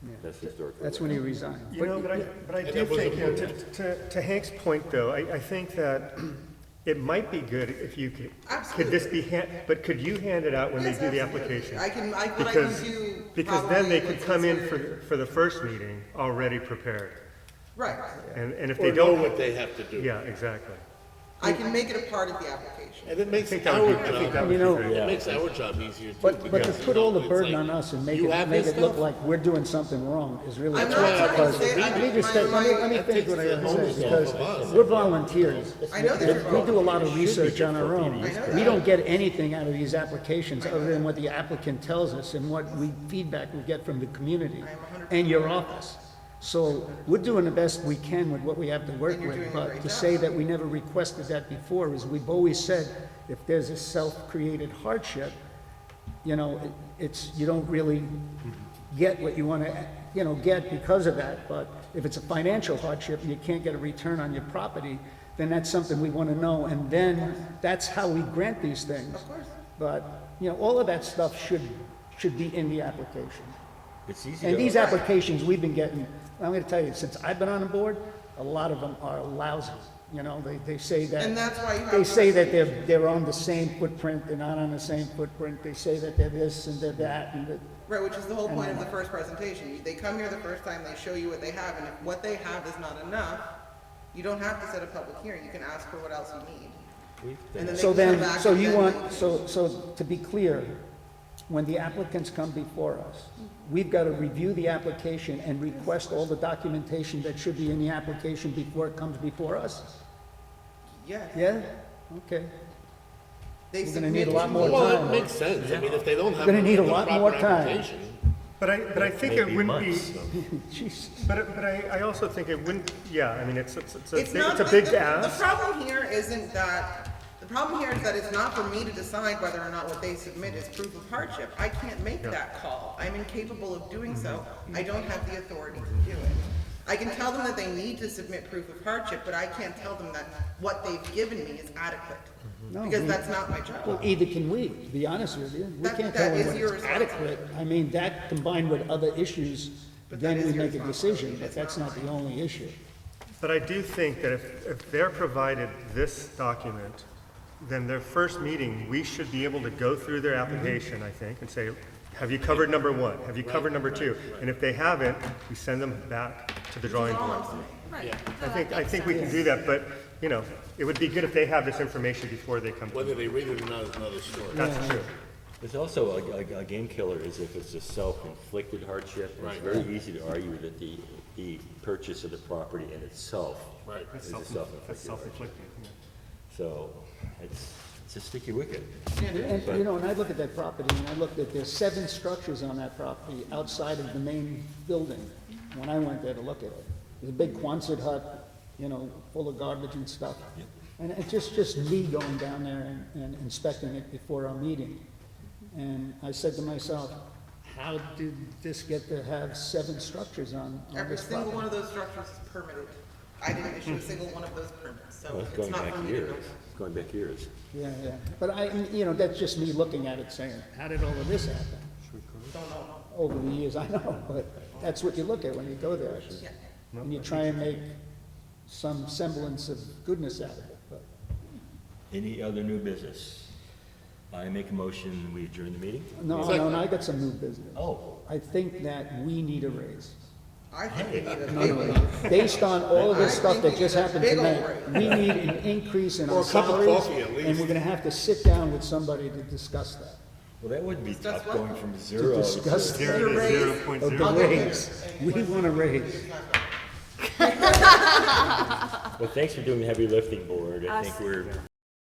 S4: Yeah.
S1: That's historically.
S4: That's when he resigned.
S6: But I do think, to Hank's point, though, I think that it might be good if you could this be, but could you hand it out when they
S2: Yes,
S6: do the
S2: absolutely.
S6: application?
S2: I can
S6: Because
S2: do.
S6: Because then they
S2: probably
S6: could come in
S2: what's
S6: for the first meeting already prepared.
S2: Right.
S6: And if
S9: Or
S6: they
S9: know
S6: don't,
S9: what they have to do.
S6: yeah, exactly.
S2: I can make it a part of the application.
S9: And it makes
S6: I think that
S9: our
S6: would be, I think that
S9: job,
S6: would be
S4: You know,
S6: great.
S9: it makes our job easier too.
S4: But to
S9: because,
S4: put all the
S9: it's
S4: burden
S9: like,
S4: on us and make
S9: you have
S4: it
S9: this
S4: look
S9: stuff?
S4: like we're doing something wrong is really.
S2: I'm
S4: tough,
S2: not trying to
S4: because-
S2: say-
S4: Let me just say, let me
S9: That
S4: finish
S9: takes
S4: what I
S9: the
S4: have to say,
S9: onus
S4: because
S9: off of us.
S4: we're volunteers.
S2: I know that you're
S4: We do a lot of
S1: It should be
S4: research on
S1: good
S4: our
S1: for
S4: own.
S1: PDs.
S4: We don't get anything out of these applications other than what the applicant tells us and what feedback we get from the community and your office. So we're doing the best we can with what we have to work
S2: And you're doing
S4: with,
S2: a
S4: but
S2: great
S4: to
S2: job.
S4: say that we never requested that before is, we've always said, if there's a self-created hardship, you don't really get what you want to, get because of that. But if it's a financial hardship and you can't get a return on your property, then that's something we want to know, and then that's how we grant these things.
S2: Of course.
S4: But, all of that stuff should be in the application.
S1: It's easy
S4: And
S1: to.
S4: these applications we've been getting, I'm gonna tell you, since I've been on the board, a lot of them are lousy. They say that.
S2: And that's why you have
S4: They
S2: to-
S4: say that they're on the same footprint, they're not on the same footprint. They say that they're this and they're that, and that.
S2: Right, which is the whole point of the first presentation. They come here the first time, they show you what they have, and if what they have is not enough, you don't have to set a public hearing, you can ask for what else you need. And then they
S4: So
S2: can come
S4: then,
S2: back
S4: so
S2: and
S4: you
S2: then
S4: want,
S2: make-
S4: so to be clear, when the applicants come before us, we've got to review the application and request all the documentation that should be in the application before it comes before us?
S2: Yes.
S4: Yeah? Okay.
S2: They
S4: We're gonna need a lot
S2: submit
S4: more
S2: to
S9: Well,
S4: time.
S9: it makes sense. I mean, if they don't have.
S4: Gonna need a
S9: the
S4: lot
S9: proper
S4: more time.
S9: application,
S6: But I think it
S1: Maybe
S6: wouldn't be,
S1: months.
S4: Jeez.
S6: but I also think it wouldn't, yeah, I mean, it's
S2: not
S6: a
S2: the-
S6: big
S2: the
S6: ask.
S2: problem here isn't that, the problem here is that it's not for me to decide whether or not what they submit is proof of hardship. I can't make that call. I'm incapable of doing so. I don't have the authority to do it. I can tell them that they need to submit proof of hardship, but I can't tell them that what they've given me is adequate.
S4: No,
S2: Because
S4: we-
S2: that's not my
S4: Well,
S2: job.
S4: either can we, to be honest with you. We
S2: That-
S4: can't
S2: that
S4: tell
S2: is
S4: them
S2: your
S4: what's adequate. I mean, that combined with other issues,
S2: But
S4: then
S2: that
S4: we
S2: is your
S4: make a decision,
S2: responsibility.
S4: but
S2: It's
S4: that's
S2: not
S4: not the only issue.
S6: But I do think that if they're provided this document, then their first meeting, we should be able to go through their application, I think, and say, have you covered number one? Have you covered number two? And if they haven't, we send them back to the drawing board.
S11: Right.
S6: I think we can do that, but, it would be good if they have this information before they come.
S9: whether they read it or not is another story.
S6: That's true.
S1: There's also a game killer is if it's a self-inflicted hardship. It's very easy to argue that the purchase of the property in itself
S9: Right.
S1: is a
S6: That's
S1: self-inflicted hardship.
S6: self-inflicted. Yeah.
S1: So it's a sticky wicket.
S4: And, and I look at that property, and I looked at, there's 7 structures on that property outside of the main building, when I went there to look at it. There's a big Quonset hut, full of garbage and stuff. And it's just me going down there and inspecting it before our meeting. And I said to myself, how did this get to have 7 structures on
S2: Every
S4: this
S2: single
S4: property?
S2: one of those structures is permitted. I didn't issue a single one of those permits, so
S1: Well, it's
S2: it's
S1: going
S2: not
S1: back
S2: for me to
S1: years.
S2: know.
S1: It's going back years.
S4: Yeah, yeah. But that's just me looking at it saying, how did all of this happen?
S2: Don't know.
S4: Over the years, I know, but that's what you look at when you go there.
S2: Yeah.
S4: And you try and make some semblance of goodness out of it, but.
S1: Any other new business? I make a motion, we adjourn the meeting?
S4: No, I got some new business.
S1: Oh,
S4: I think that we need a raise.
S2: I think we need a big raise.
S4: Based on all of this
S2: I
S4: stuff
S2: think
S4: that
S2: we
S4: just
S2: need a
S4: happened
S2: big old
S4: tonight, we need an increase in
S9: Or
S4: our
S9: a cup of
S4: salaries.
S9: coffee at
S4: And
S9: least.
S4: we're gonna have to sit down with somebody to discuss that.
S1: Well, that would be
S2: Discuss
S1: tough
S2: what?
S1: going from
S4: To
S1: 0 to...
S4: discuss the
S6: Zero to
S2: raise.
S6: 0.0.
S4: of the raise. We want a raise.
S1: Well, thanks for doing the heavy lifting, board. I think we're